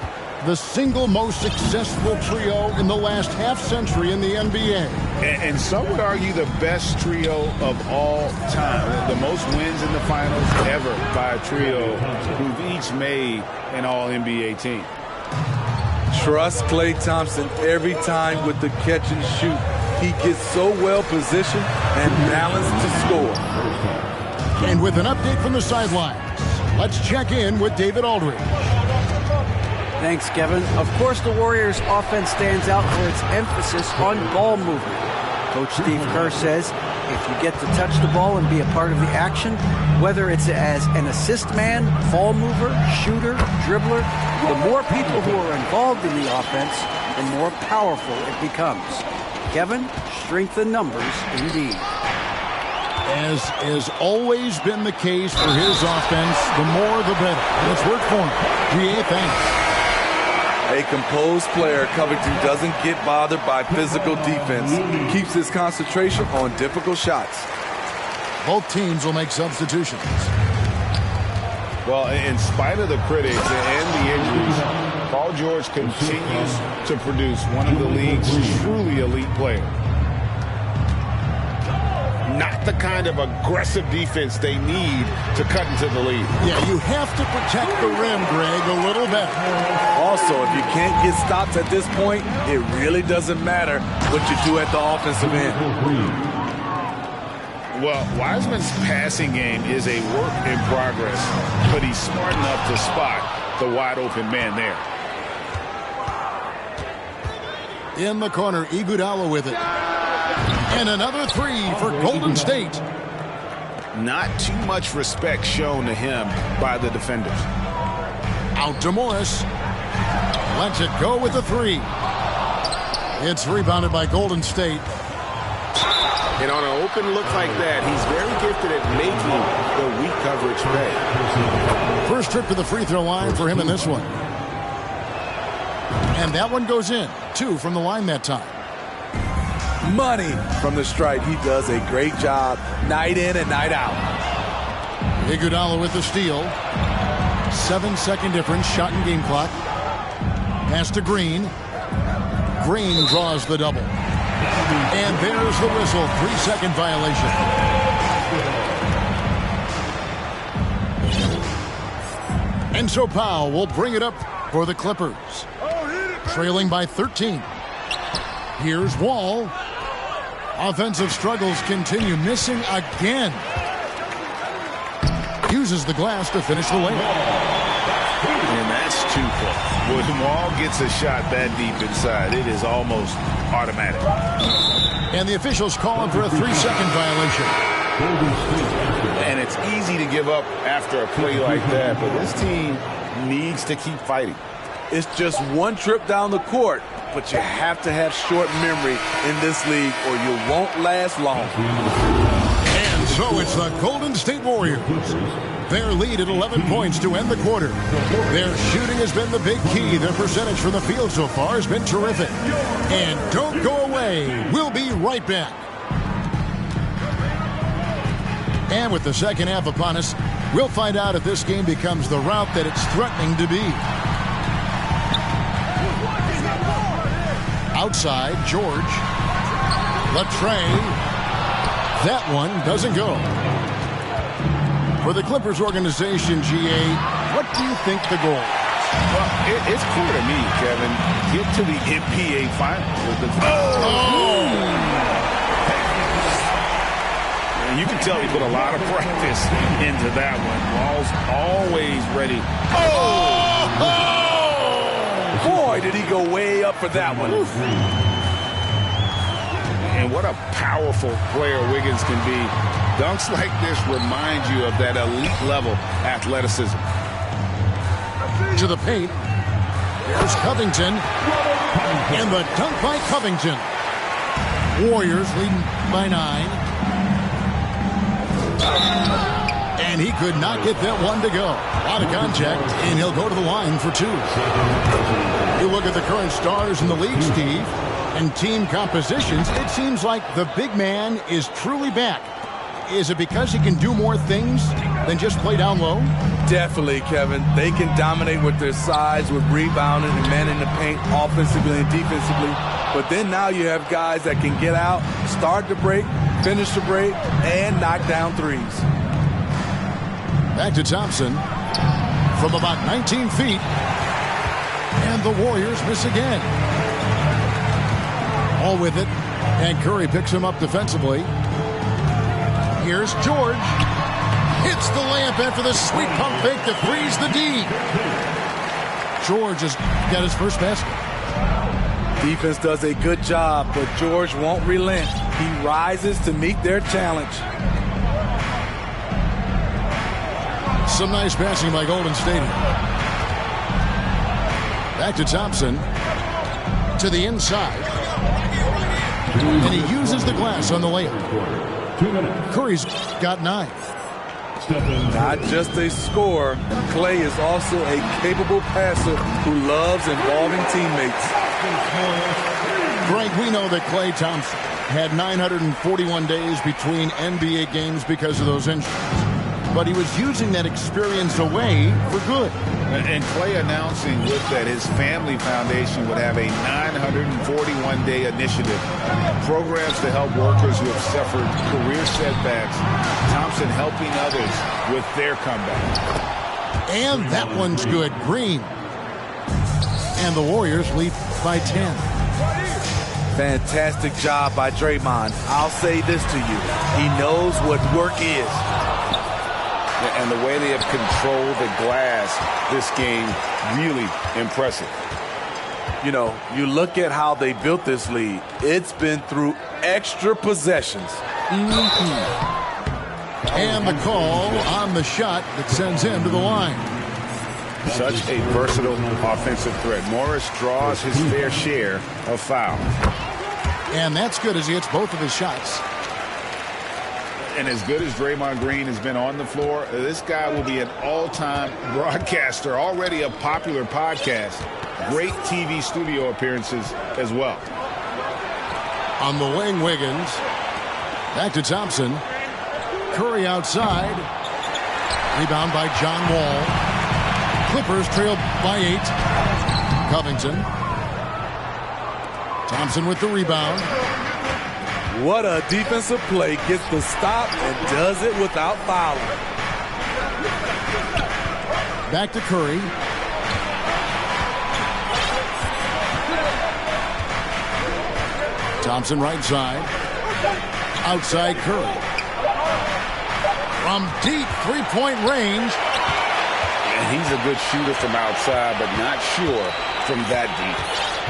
The single most successful trio in the last half-century in the NBA. And some would argue the best trio of all time. The most wins in the finals ever by a trio who've each made an All-NBA team. Trust Klay Thompson every time with the catch and shoot. He gets so well positioned and balanced to score. And with an update from the sidelines, let's check in with David Aldridge. Thanks, Kevin. Of course, the Warriors' offense stands out for its emphasis on ball movement. Coach Steve Kerr says if you get to touch the ball and be a part of the action, whether it's as an assist man, ball mover, shooter, dribbler, the more people who are involved in the offense, the more powerful it becomes. Kevin, strength in numbers indeed. As has always been the case for his offense, the more the better. Let's work for him. GA, thanks. A composed player, Covington doesn't get bothered by physical defense. Keeps his concentration on difficult shots. Both teams will make substitutions. Well, in spite of the critics and the injuries, Paul George continues to produce one of the league's truly elite players. Not the kind of aggressive defense they need to cut into the lead. Yeah, you have to protect the rim, Greg, a little better. Also, if you can't get stops at this point, it really doesn't matter what you do at the offensive end. Well, Wiseman's passing game is a work in progress, but he's smart enough to spot the wide open man there. In the corner, Iguodala with it. And another 3 for Golden State. Not too much respect shown to him by the defenders. Out to Morris. Lets it go with the 3. It's rebounded by Golden State. And on an open look like that, he's very gifted at making the weak coverage pay. First trip to the free throw line for him in this one. And that one goes in. 2 from the line that time. Money from the stripe. He does a great job night in and night out. Iguodala with the steal. 7-second difference. Shot and game clock. Pass to Green. Green draws the double. And there's the whistle. 3-second violation. And so Powell will bring it up for the Clippers. Trailing by 13. Here's Wall. Offensive struggles continue. Missing again. Uses the glass to finish the layup. And that's 2 points. When Wall gets a shot that deep inside, it is almost automatic. And the officials calling for a 3-second violation. And it's easy to give up after a play like that, but this team needs to keep fighting. It's just one trip down the court, but you have to have short memory in this league or you won't last long. And so it's the Golden State Warriors their lead at 11 points to end the quarter. Their shooting has been the big key. Their percentage from the field so far has been terrific. And don't go away. We'll be right back. And with the second half upon us, we'll find out if this game becomes the rout that it's threatening to be. Outside, George. Latrey. That one doesn't go. For the Clippers organization, GA, what do you think the goal is? Well, it's clear to me, Kevin. Get to the NBA Finals. And you can tell he put a lot of practice into that one. Wall's always ready. Boy, did he go way up for that one. And what a powerful player Wiggins can be. Dunks like this remind you of that elite level athleticism. To the paint. Here's Covington. And the dunk by Covington. Warriors leading by 9. And he could not get that one to go. Out of contact, and he'll go to the line for 2. You look at the current stars in the league, Steve, and team compositions, it seems like the big man is truly back. Is it because he can do more things than just play down low? Definitely, Kevin. They can dominate with their size, with rebounding and manning the paint offensively and defensively. But then now you have guys that can get out, start the break, finish the break, and knock down threes. Back to Thompson from about 19 feet. And the Warriors miss again. All with it. And Curry picks him up defensively. Here's George. Hits the layup after the sweet pump fake to freeze the D. George has got his first basket. Defense does a good job, but George won't relent. He rises to meet their challenge. Some nice passing by Golden State. Back to Thompson. To the inside. And he uses the glass on the layup. Curry's got 9. Not just a scorer, Klay is also a capable passer who loves involving teammates. Frank, we know that Klay Thompson had 941 days between NBA games because of those injuries. But he was using that experience away for good. And Klay announcing with that his family foundation would have a 941-day initiative. Programs to help workers who have suffered career setbacks. Thompson helping others with their comeback. And that one's good. Green. And the Warriors lead by 10. Fantastic job by Draymond. I'll say this to you. He knows what work is. And the way they have controlled the glass this game, really impressive. You know, you look at how they built this lead. It's been through extra possessions. And the call on the shot that sends him to the line. Such a versatile offensive threat. Morris draws his fair share of fouls. And that's good as he hits both of his shots. And as good as Draymond Green has been on the floor, this guy will be an all-time broadcaster, already a popular podcast. Great TV studio appearances as well. On the wing, Wiggins. Back to Thompson. Curry outside. Rebound by John Wall. Clippers trail by 8. Covington. Thompson with the rebound. What a defensive play. Gets the stop and does it without fouling. Back to Curry. Thompson right side. Outside Curry. From deep three-point range. And he's a good shooter from outside, but not sure from that deep.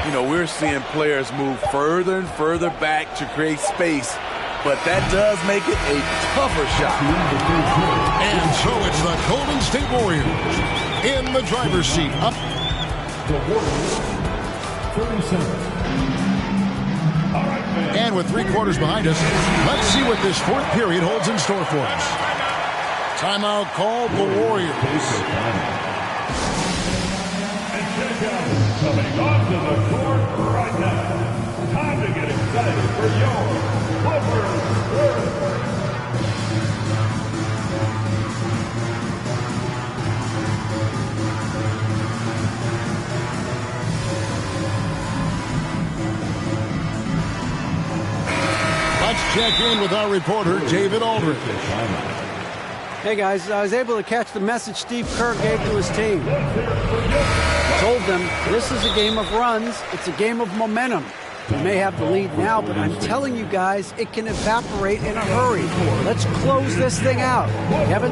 You know, we're seeing players move further and further back to create space, but that does make it a tougher shot. And so it's the Golden State Warriors in the driver's seat. Up. The Warriors, 37. And with 3 quarters behind us, let's see what this fourth period holds in store for us. Timeout called the Warriors. And check out coming onto the court right now. Time to get excited for your Clippers. Let's check in with our reporter, David Aldridge. Hey guys, I was able to catch the message Steve Kerr gave to his team. He told them this is a game of runs, it's a game of momentum. We may have the lead now, but I'm telling you guys, it can evaporate in a hurry. Let's close this thing out. Kevin?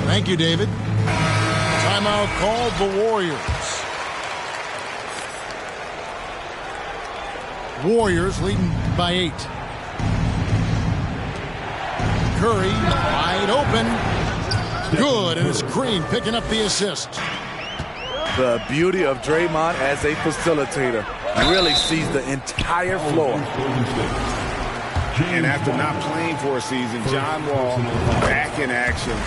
Thank you, David. Timeout called the Warriors. Warriors leading by 8. Curry wide open. Good, and it's Green picking up the assist. The beauty of Draymond as a facilitator. Really sees the entire floor. And after not playing for a season, John Wall back in action.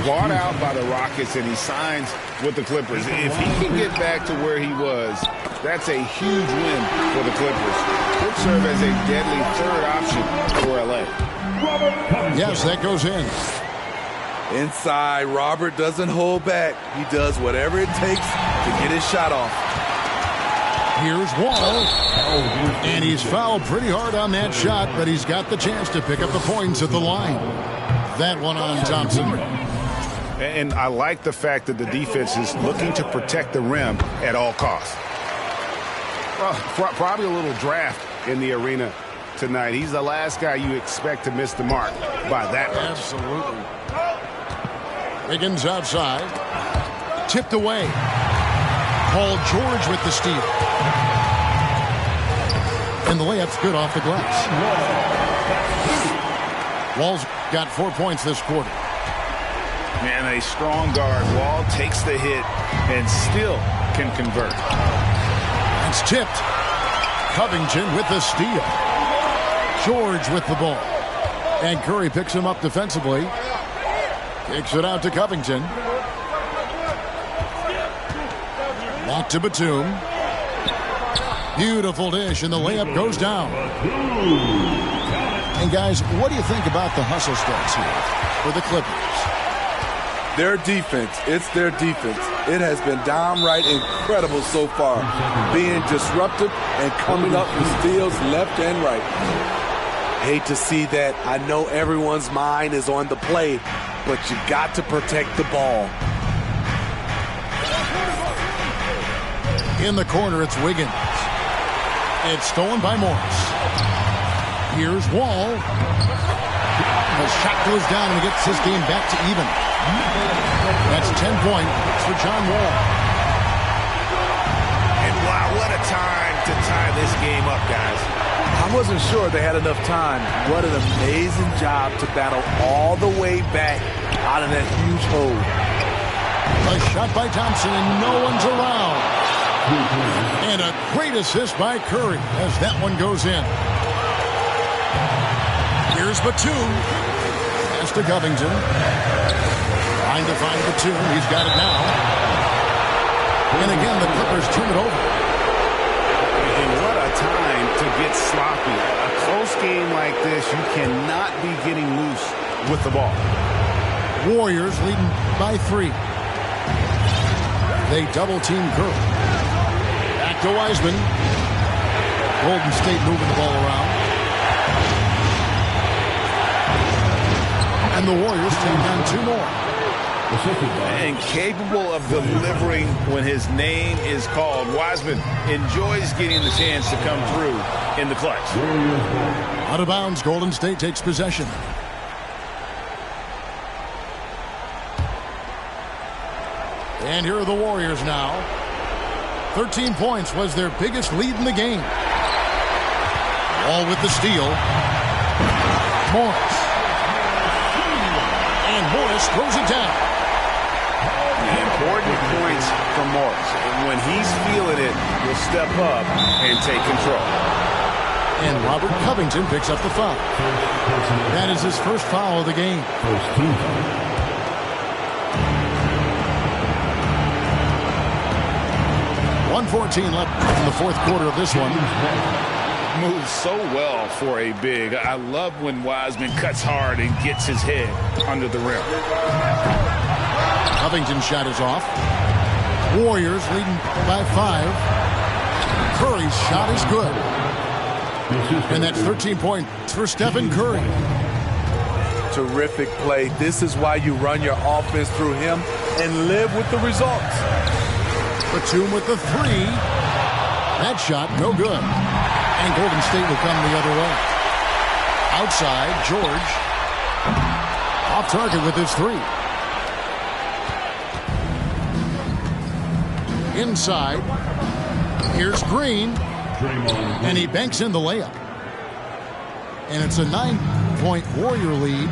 Bought out by the Rockets, and he signs with the Clippers. If he can get back to where he was, that's a huge win for the Clippers. Could serve as a deadly third option for LA. Yes, that goes in. Inside, Robert doesn't hold back. He does whatever it takes to get his shot off. Here's Wall. And he's fouled pretty hard on that shot, but he's got the chance to pick up the points at the line. That one on Thompson. And I like the fact that the defense is looking to protect the rim at all costs. Well, probably a little draft in the arena tonight. He's the last guy you expect to miss the mark by that much. Absolutely. Wiggins outside. Tipped away. Paul George with the steal. And the layup's good off the glass. Wall's got 4 points this quarter. Man, a strong guard. Wall takes the hit and still can convert. It's tipped. Covington with the steal. George with the ball. And Curry picks him up defensively. Kicks it out to Covington. Back to Batum. Beautiful dish, and the layup goes down. And guys, what do you think about the hustle starts here for the Clippers? Their defense, it's their defense. It has been downright incredible so far. Being disruptive and coming up with steals left and right. Hate to see that. I know everyone's mind is on the play, but you got to protect the ball. In the corner, it's Wiggins. It's stolen by Morris. Here's Wall. The shot goes down and he gets his game back to even. That's 10 points for John Wall. And wow, what a time to tie this game up, guys. I wasn't sure they had enough time. What an amazing job to battle all the way back out of that huge hole. A shot by Thompson and no one's around. And a great assist by Curry as that one goes in. Here's Batum. Pass to Covington. Trying to find Batum. He's got it now. And again, the Clippers turn it over. And what a time to get sloppy. A close game like this, you cannot be getting loose with the ball. Warriors leading by 3. They double-team Curry. Back to Wiseman. Golden State moving the ball around. And the Warriors take on 2 more. And capable of delivering when his name is called. Wiseman enjoys getting the chance to come through in the clutch. Out of bounds, Golden State takes possession. And here are the Warriors now. 13 points was their biggest lead in the game. Wall with the steal. Morris. And Morris throws it down. Important points from Morris. When he's feeling it, he'll step up and take control. And Robert Covington picks up the foul. That is his first foul of the game. 1:14 left in the fourth quarter of this one. Moves so well for a big. I love when Wiseman cuts hard and gets his head under the rim. Covington's shot is off. Warriors leading by 5. Curry's shot is good. And that's 13 points for Stephen Curry. Terrific play. This is why you run your offense through him and live with the results. Batum with the 3. That shot, no good. And Golden State will come the other way. Outside, George. Off target with his 3. Inside. Here's Green. And he banks in the layup. And it's a 9-point Warrior lead.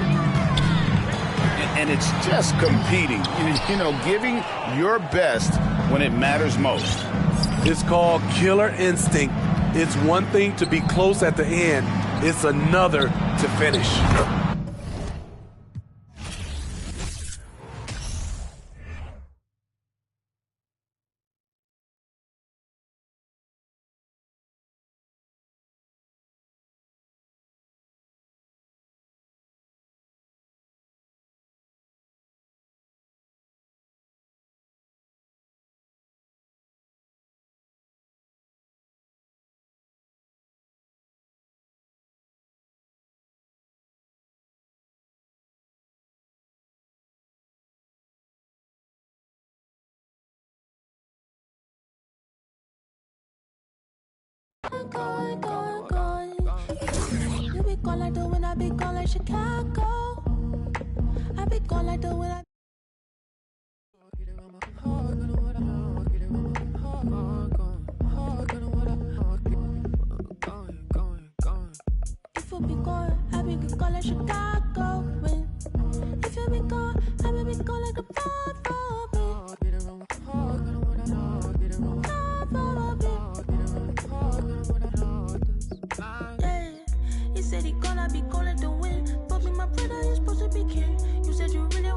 And it's just competing. You know, giving your best when it matters most. It's called killer instinct. It's one thing to be close at the end. It's another to finish. You be gone like the wind, I be gone like Chicago. I be gone like the wind. If you be gone, I be gone like Chicago. If you be gone, I be gone like a You said he gonna be gone like the wind. But me, my brother, you're supposed to be king. You said you really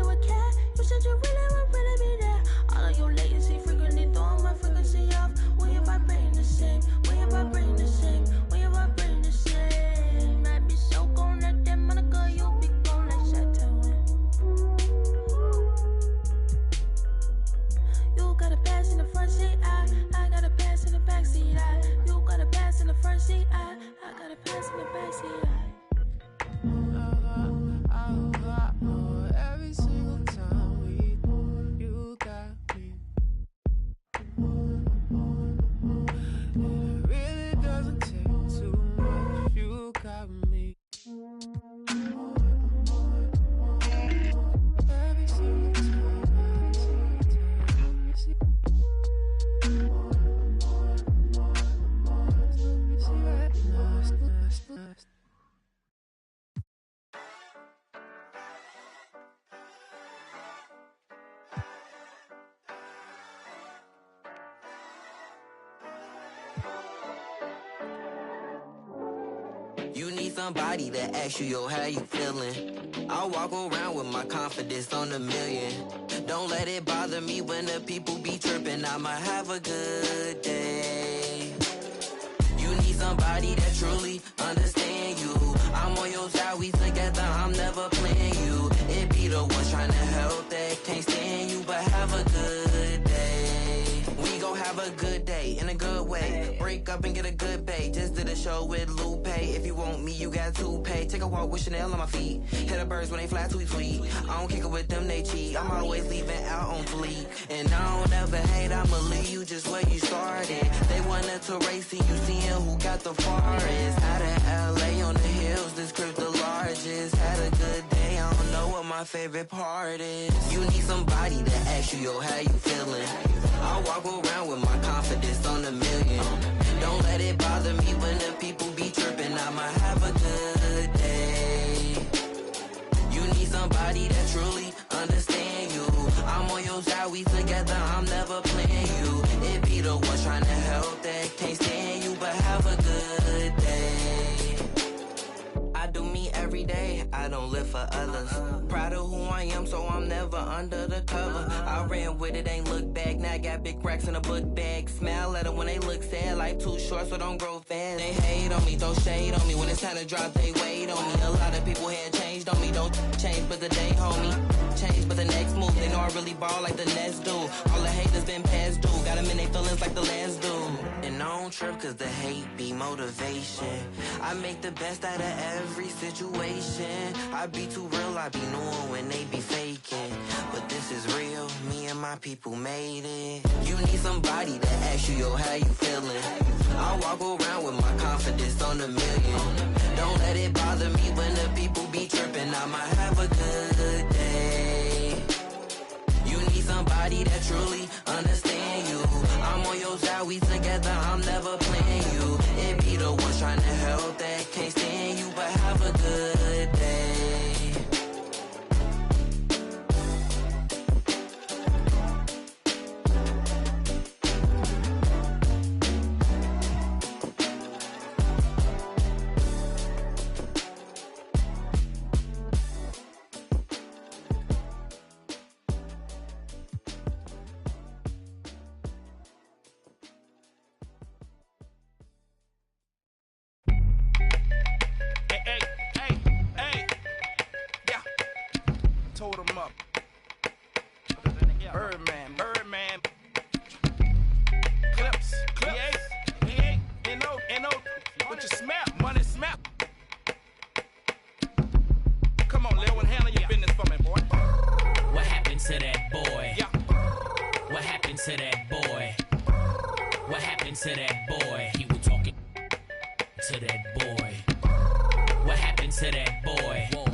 would care. You said you really would be there. All of your latency frequently throwing my frequency off. When you vibrating the same, when you vibrating the same, when you vibrating the same. Might be so gone like that Monica, you'll be gone like Saturn. You got a pass in the front seat, I got a pass in the back seat, you got a pass in the front seat, I got a pass in the back seat, Every single time we move, you got me. It really doesn't take too much, you got me. Every single time, You need somebody to ask you, yo, how you feeling? I walk around with my confidence on a million. Don't let it bother me when the people be tripping. I'ma have a good day. You need somebody that truly understand you. I'm on your side, we together, I'm never playing you. It be the ones trying to help that can't stand you, but have a good day. We gon' have a good day in a good way. Break up and get a good pay. Just did a show with Lupe. If you want me, you got to pay. Take a walk with Chanel on my feet. Hit the birds when they fly tweet tweet. I don't kick it with them, they cheat. I'm always leaving out on fleek. And I don't ever hate, I'ma leave you just where you started. They wanted to race and you seeing who got the farthest. Out of LA on the hills, this crib the largest. Had a good day, I don't know what my favorite part is. You need somebody to ask you, yo, how you feeling? I walk around with my confidence on a million. Don't let it bother me when the people be tripping. I'ma have a good day. You need somebody that truly understand you. I'm on your side, we together, I'm never playing you. It be the ones trying to help that can't stand you, but have a good day. I do me every day, I don't live for others. Proud of who I am, so I'm never under the cover. I ran with it, ain't look back, now got got big racks in a book bag. Smile at them when they look sad. Life too short, so don't grow fast. They hate on me, throw shade on me. When it's time to drop, they wait on me. A lot of people had changed on me. Don't change, but the day, homie. Change, but the next move. They know I really ball like the Nets do. All the haters been past due. Got them in their feelings like the last dude. And I don't trip cause the hate be motivation. I make the best out of every situation. I be too real, I be knowing when they be faking. But this is real, me and my people made it. You need somebody to ask you, yo, how you feeling? I walk around with my confidence on a million. Don't let it bother me when the people be tripping. I might have a good day. You need somebody that truly understand you. I'm on your side, we together, I'm never playing you. It be the ones trying to help that can't stand you, but have a good day. Told him up. Birdman. Clips. He ain't. N.O. What you smell? Money smell. Come on, Lil, and handle your business for me, boy. What happened to that boy? Yeah. What happened to that boy? What happened to that boy? He was talking to that boy. What happened to that boy? Whoa.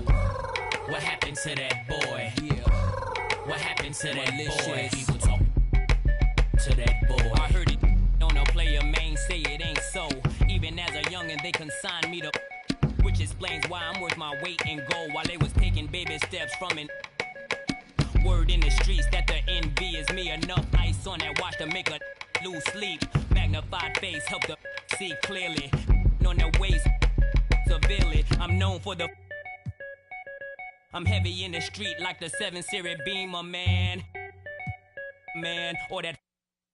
What happened to that boy? Yeah. What happened to that boy? He was talking to that boy. I heard it on a player main say it ain't so. Even as a youngin', they consigned me to, which explains why I'm worth my weight in gold while they was taking baby steps from an word in the streets that the envy is me. Enough ice on that watch to make a lose sleep. Magnified face help to see clearly. On their waist severely. I'm known for the. I'm heavy in the street like the 7 Series Beamer, man, or that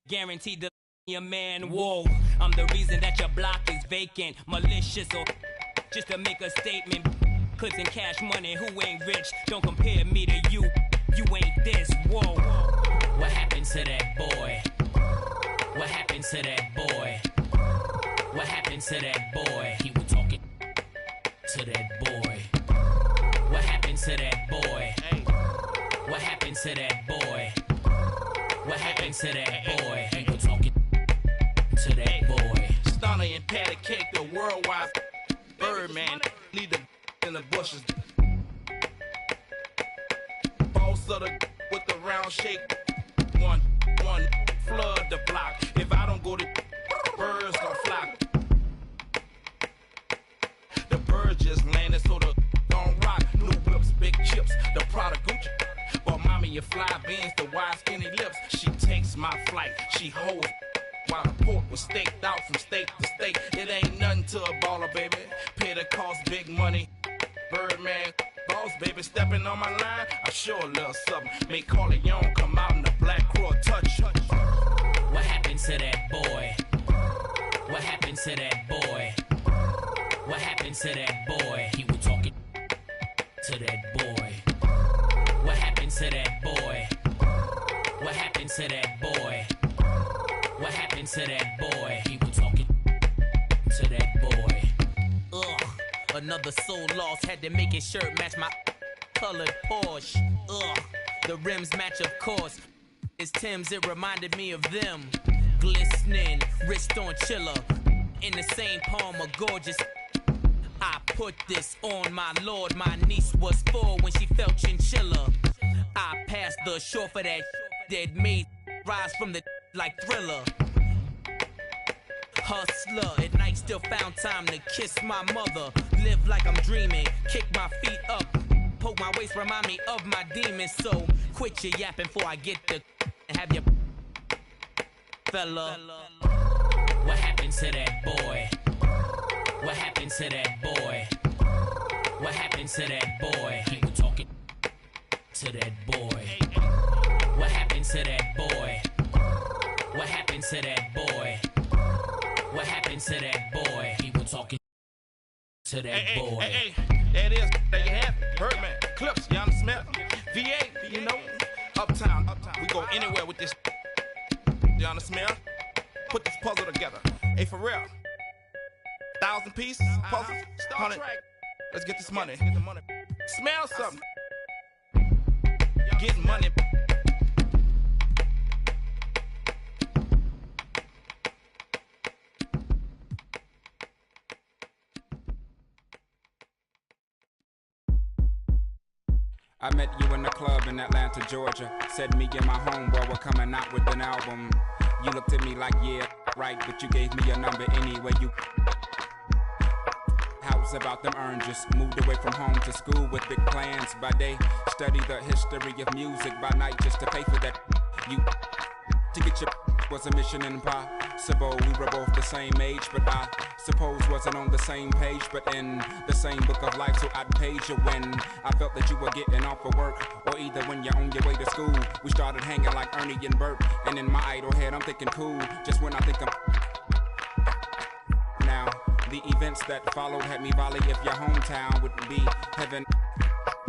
guaranteed the your man. Whoa, I'm the reason that your block is vacant, malicious or just to make a statement. Clips and cash money, who ain't rich? Don't compare me to you. You ain't this. Whoa. What happened to that boy? What happened to that boy? What happened to that boy? He was talking to that boy. What happened to that boy? What happened to that boy? What happened to that boy? He was talking to that boy. Stunner and patty cake, the worldwide Birdman. Lead the in the bushes. Boss of the with the round shake. One flood the block. If I don't go to birds gon' flock. The birds just landed, so the gon' rock. New whips, big chips, the Prada Gucci. But mommy, you fly beans, the wide skinny lips. She takes my flight, she holds while the pork was staked out from state to state. It ain't nothing to a baller, baby. Pay the cost, big money. Birdman, boss, baby, stepping on my line. I sure a little something. Make Corleone come out in the black crow touch. What happened to that boy? What happened to that boy? What happened to that boy? He was talking to that boy. What happened to that boy? What happened to that boy? What happened to that boy? He was talking to that boy. Ugh, another soul lost. Had to make his shirt match my colored Porsche. Ugh, the rims match of course. It's Tim's, it reminded me of them. Glistening, wrist on chiller. In the same palm, a gorgeous. I put this on my lord. My niece was 4 when she felt chinchilla. I passed the shore for that that made rise from the like Thriller. Hustler, at night still found time to kiss my mother. Live like I'm dreaming, kick my feet up. Poke my waist, remind me of my demons. So quit your yapping before I get the and have your fella. What happened to that boy? What happened to that boy? What happened to that boy? He was talking to that boy. What happened to that boy? to that boy? What happened to that boy? He was talking to that boy. Hey, there it is. There you have it. Birdman, Clips, Young Smith, VA, you know, Uptown. We go anywhere with this. Young Smith, put this puzzle together. Hey, for real. 1,000 pieces, puzzle, 100. Let's get this money. Smell something. Getting money. I met you in the club in Atlanta, Georgia. Said me and my homeboy were coming out with an album. You looked at me like, yeah, right, but you gave me your number anyway. You house about them oranges. Moved away from home to school with big plans. By day, study the history of music. By night, just to pay for that. You to get your was a mission impossible. We were both the same age, but I suppose wasn't on the same page, but in the same book of life. So I'd page you when I felt that you were getting off of work, or either when you're on your way to school. We started hanging like Ernie and Bert, and in my idle head I'm thinking cool. Just when I think I'm now, the events that followed had me volley if your hometown would be heaven.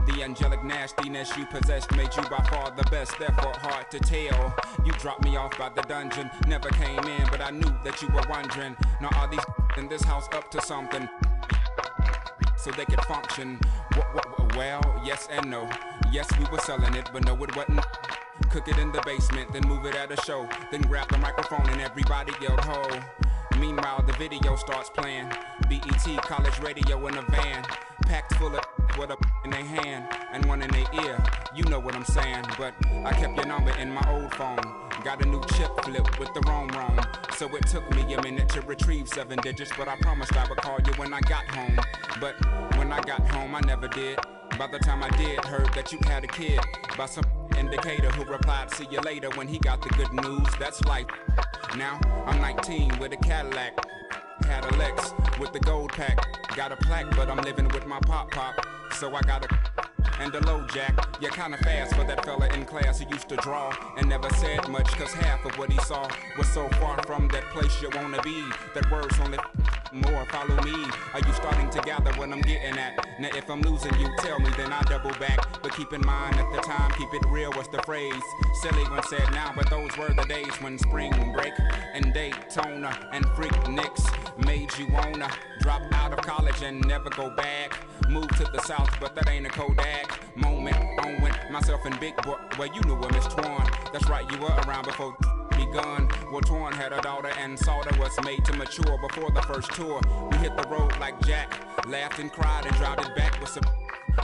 The angelic nastiness you possessed made you by far the best, therefore hard to tell. You dropped me off by the dungeon, never came in, but I knew that you were wondering, now are these in this house up to something so they could function? Well, yes and no. Yes, we were selling it, but no, it wasn't. Cook it in the basement, then move it at a show, then grab the microphone and everybody yelled ho. Meanwhile, the video starts playing. BET, college radio in a van, packed full of with a in their hand and one in their ear. You know what I'm saying, but I kept your number in my old phone. Got a new chip flip with the wrong. So it took me a minute to retrieve 7 digits, but I promised I would call you when I got home. But when I got home, I never did. By the time I did, heard that you had a kid by some indicator who replied, see you later, when he got the good news. That's life. Now I'm 19 with a Cadillac, had a Lex with the gold pack, got a plaque, but I'm living with my pop, so I got a and a low jack. You're kinda fast for that fella in class who used to draw and never said much, cause half of what he saw was so far from that place you wanna be, that words only more. Follow me. Are you starting to gather what I'm getting at? Now if I'm losing you, tell me, then I double back. But keep in mind at the time, keep it real was the phrase. Silly when said now, but those were the days when spring break and Daytona and freak Nicks made you wanna drop out of college and never go back. Move to the south, but that ain't a Kodak moment. On went myself and Big Boy, well you knew a Miss Twan. That's right, you were around before begun. Well, Twan had a daughter and Salter was made to mature before the first tour. We hit the road like Jack, laughed and cried and dropped it back with some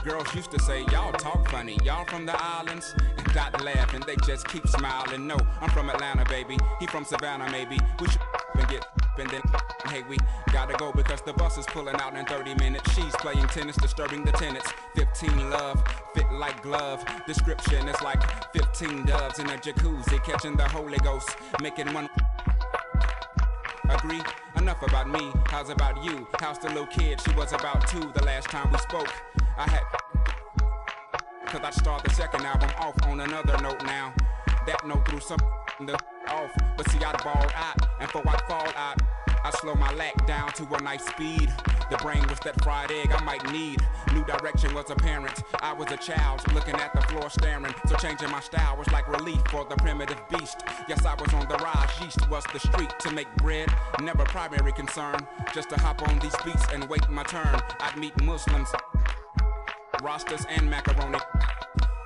girls used to say, y'all talk funny, y'all from the islands? And got laughing, they just keep smiling. No, I'm from Atlanta, baby. He from Savannah, maybe. We should and get and then hey, we gotta go because the bus is pulling out in 30 minutes. She's playing tennis, disturbing the tenants. 15 love, fit like glove. Description is like 15 doves in a jacuzzi, catching the Holy Ghost, making one. Agree? Enough about me, how's about you? How's the little kid? She was about 2 the last time we spoke. I had cause I'd start the second album off on another note now. That note threw some the off, but see I'd ball out, and for I'd fall out, I slow my lack down to a nice speed. The brain was that fried egg I might need. New direction was apparent. I was a child looking at the floor staring. So changing my style was like relief for the primitive beast. Yes, I was on the rise. Yeast was the street to make bread. Never primary concern. Just to hop on these beats and wait my turn. I'd meet Muslims, Rastas and macaroni.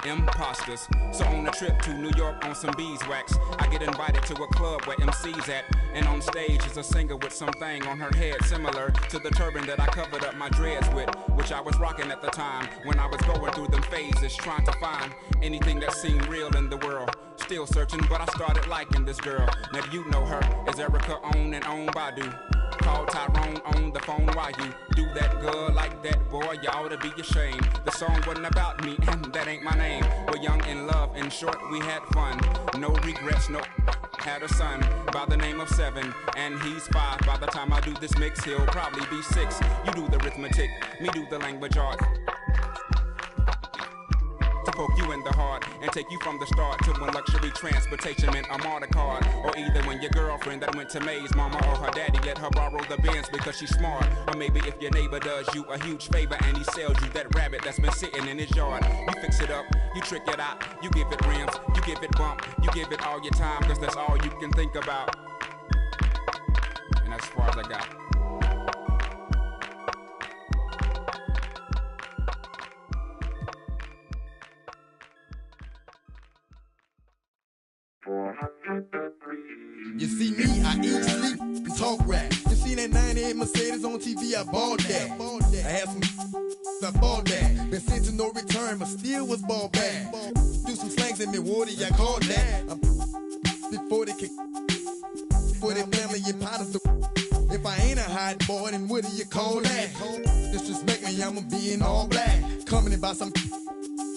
Imposters. So on a trip to New York on some beeswax, I get invited to a club where MC's at, and on stage is a singer with something on her head similar to the turban that I covered up my dreads with, which I was rocking at the time when I was going through them phases, trying to find anything that seemed real in the world. Still searching, but I started liking this girl. Now you know her as Erica on and on Badu. Call Tyrone on the phone while you do that girl like that, boy, you ought to be ashamed. The song wasn't about me, and that ain't my name. We're young in love, in short, we had fun. No regrets, no. Had a son by the name of 7, and he's 5. By the time I do this mix, he'll probably be 6. You do the arithmetic, me do the language art. To poke you in the heart and take you from the start to when luxury transportation meant a MARTA card. Or either when your girlfriend that went to May's mama or her daddy let her borrow the Benz because she's smart. Or maybe if your neighbor does you a huge favor and he sells you that rabbit that's been sitting in his yard. You fix it up, you trick it out, you give it rims, you give it bump, you give it all your time, cause that's all you can think about. And that's as far as I got. You see me, I eat, sleep, and talk rap. You see that 98 Mercedes on TV, I bought that. I had some I bought that. Been sent to no return, but still was ball back. Do some slangs in Milwaukee, I called that. Before they kick, for their family and partners. If I ain't a hot boy, then what do you call that? Disrespect me, I'ma be in all black. Coming in by some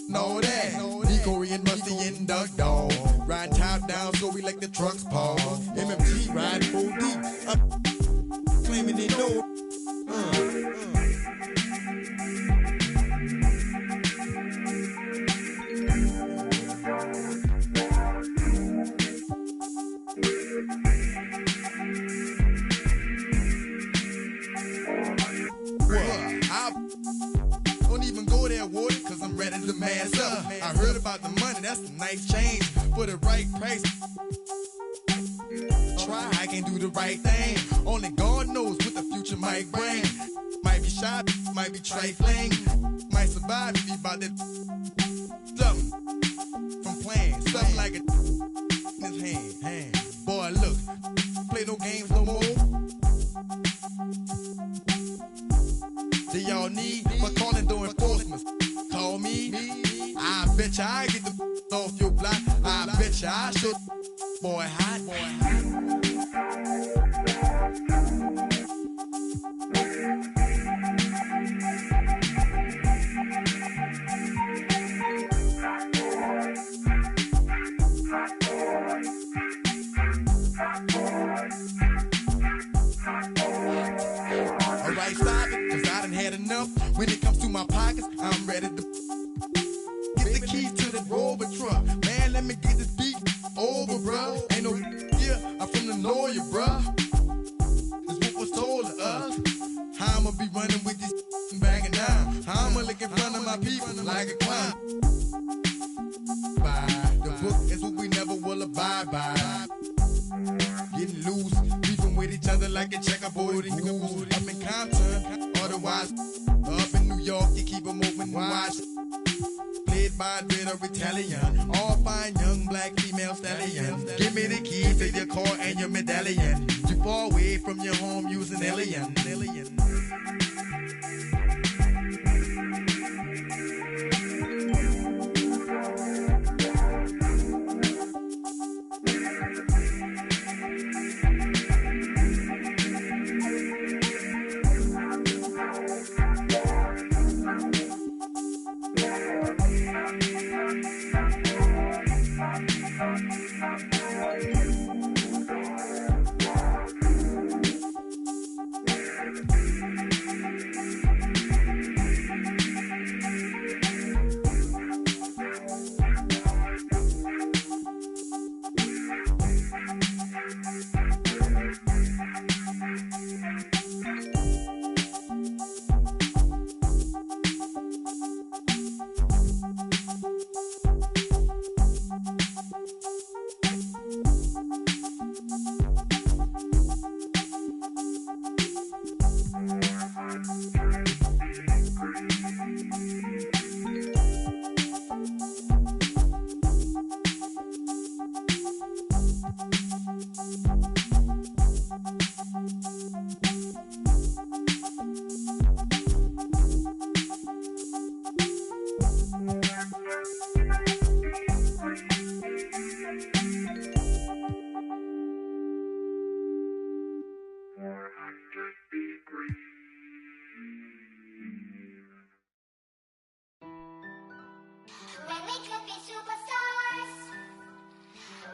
and all that. Decory and Rusty and Doug Dog. Ride top down, so we like the trucks pause. MMT ride full deep. Claiming they know. Don't even go there, Woody, cause I'm ready to mass up. I heard about the money, that's a nice change for the right price. Try, I can do the right thing. Only God knows what the future might bring. Might be shy, might be trifling. Might survive if you about that something from playing. Something like a in his hand. Boy, look, play no games no more. Do y'all need my calling door enforcement? Call me. I bet ya I get the off your block. I bet ya I should. Boy hot. Alright, stop it, cause I done had enough. When it comes to my pockets, I'm ready to get the keys to the Rover truck. Man, let me get this beat over, bruh. Ain't no yeah, I'm from the lawyer, bruh. That's what was told to us. How I'ma be running with these banging down. How I'ma look in front of my people like a clown. The book is what we never will abide by. Getting loose, beefing with each other like a checkerboard and goose. Up in Compton, otherwise up in New York, you keep them open and watch. Played by a dread of Italian, all fine young black female stallions. Give me the keys to your car and your medallion. You far away from your home using alien. When we could be superstars,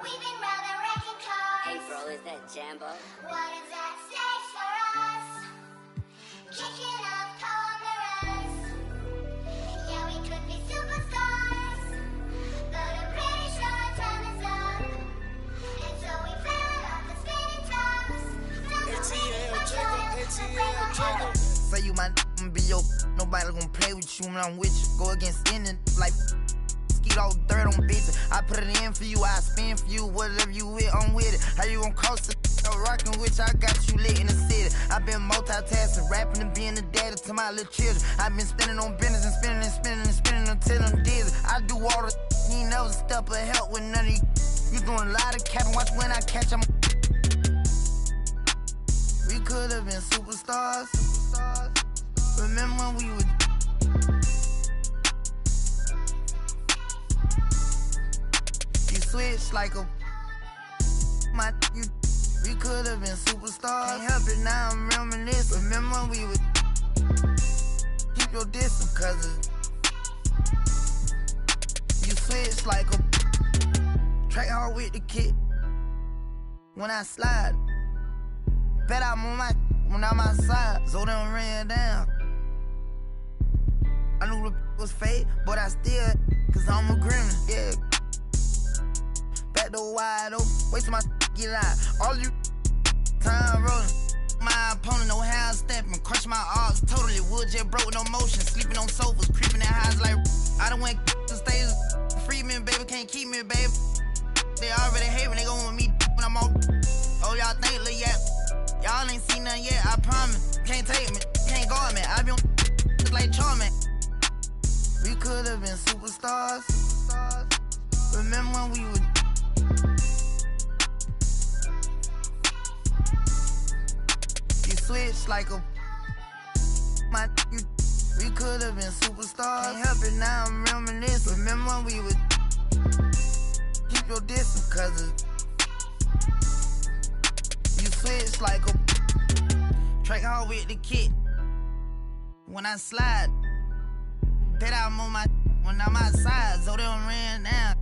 we've been rather wrecking cars. Hey bro, is that Jambo? What is at stake for us? Kicking up corners. Yeah, we could be superstars. with you when I'm with you. Go against any like skeet all dirt on bitches. I put it in for you, I spin for you. Whatever you with, I'm with it. How you gon' coast it? Rockin' with you, I got you lit in the city. I been multitasking, rapping and being the daddy to my little children. I been spending on business and spending and spending and spending until I'm dizzy. I do all the you ain't never step of help with none of you. You doing a lot of capping, watch when I catch them. We could have been superstars. Remember when we would. You switch like a my you. We could have been superstars. Can't help it now, I'm reminiscing. Remember when we would keep your distance, cause you switch like a track hard with the kid. When I slide, bet I'm on my when I'm outside, so them ran down. I knew the was fake, but I still, cause I'm a gremlin, yeah. Back door wide open, wait till my get out. All you time rolling. My opponent, no hand stepping, crush my arms totally. Wood jet broke, no motion, sleeping on sofas, creeping in highs like I done went to stages. Free me, baby, can't keep me, baby. They already hate me, they gon' want me when I'm on. Oh, y'all think, look, yeah. Y'all ain't seen nothing yet, I promise. Can't take me, can't guard me. I be on just like Charmin. We could have been superstars. Remember when we would. You switch like a my you. We could have been superstars. Can't help it now, I'm reminiscing. Remember when we would keep your distance, cause you switch like a track hard with the kid. When I slide, bet I'm on my when I'm outside, so they don't ran down.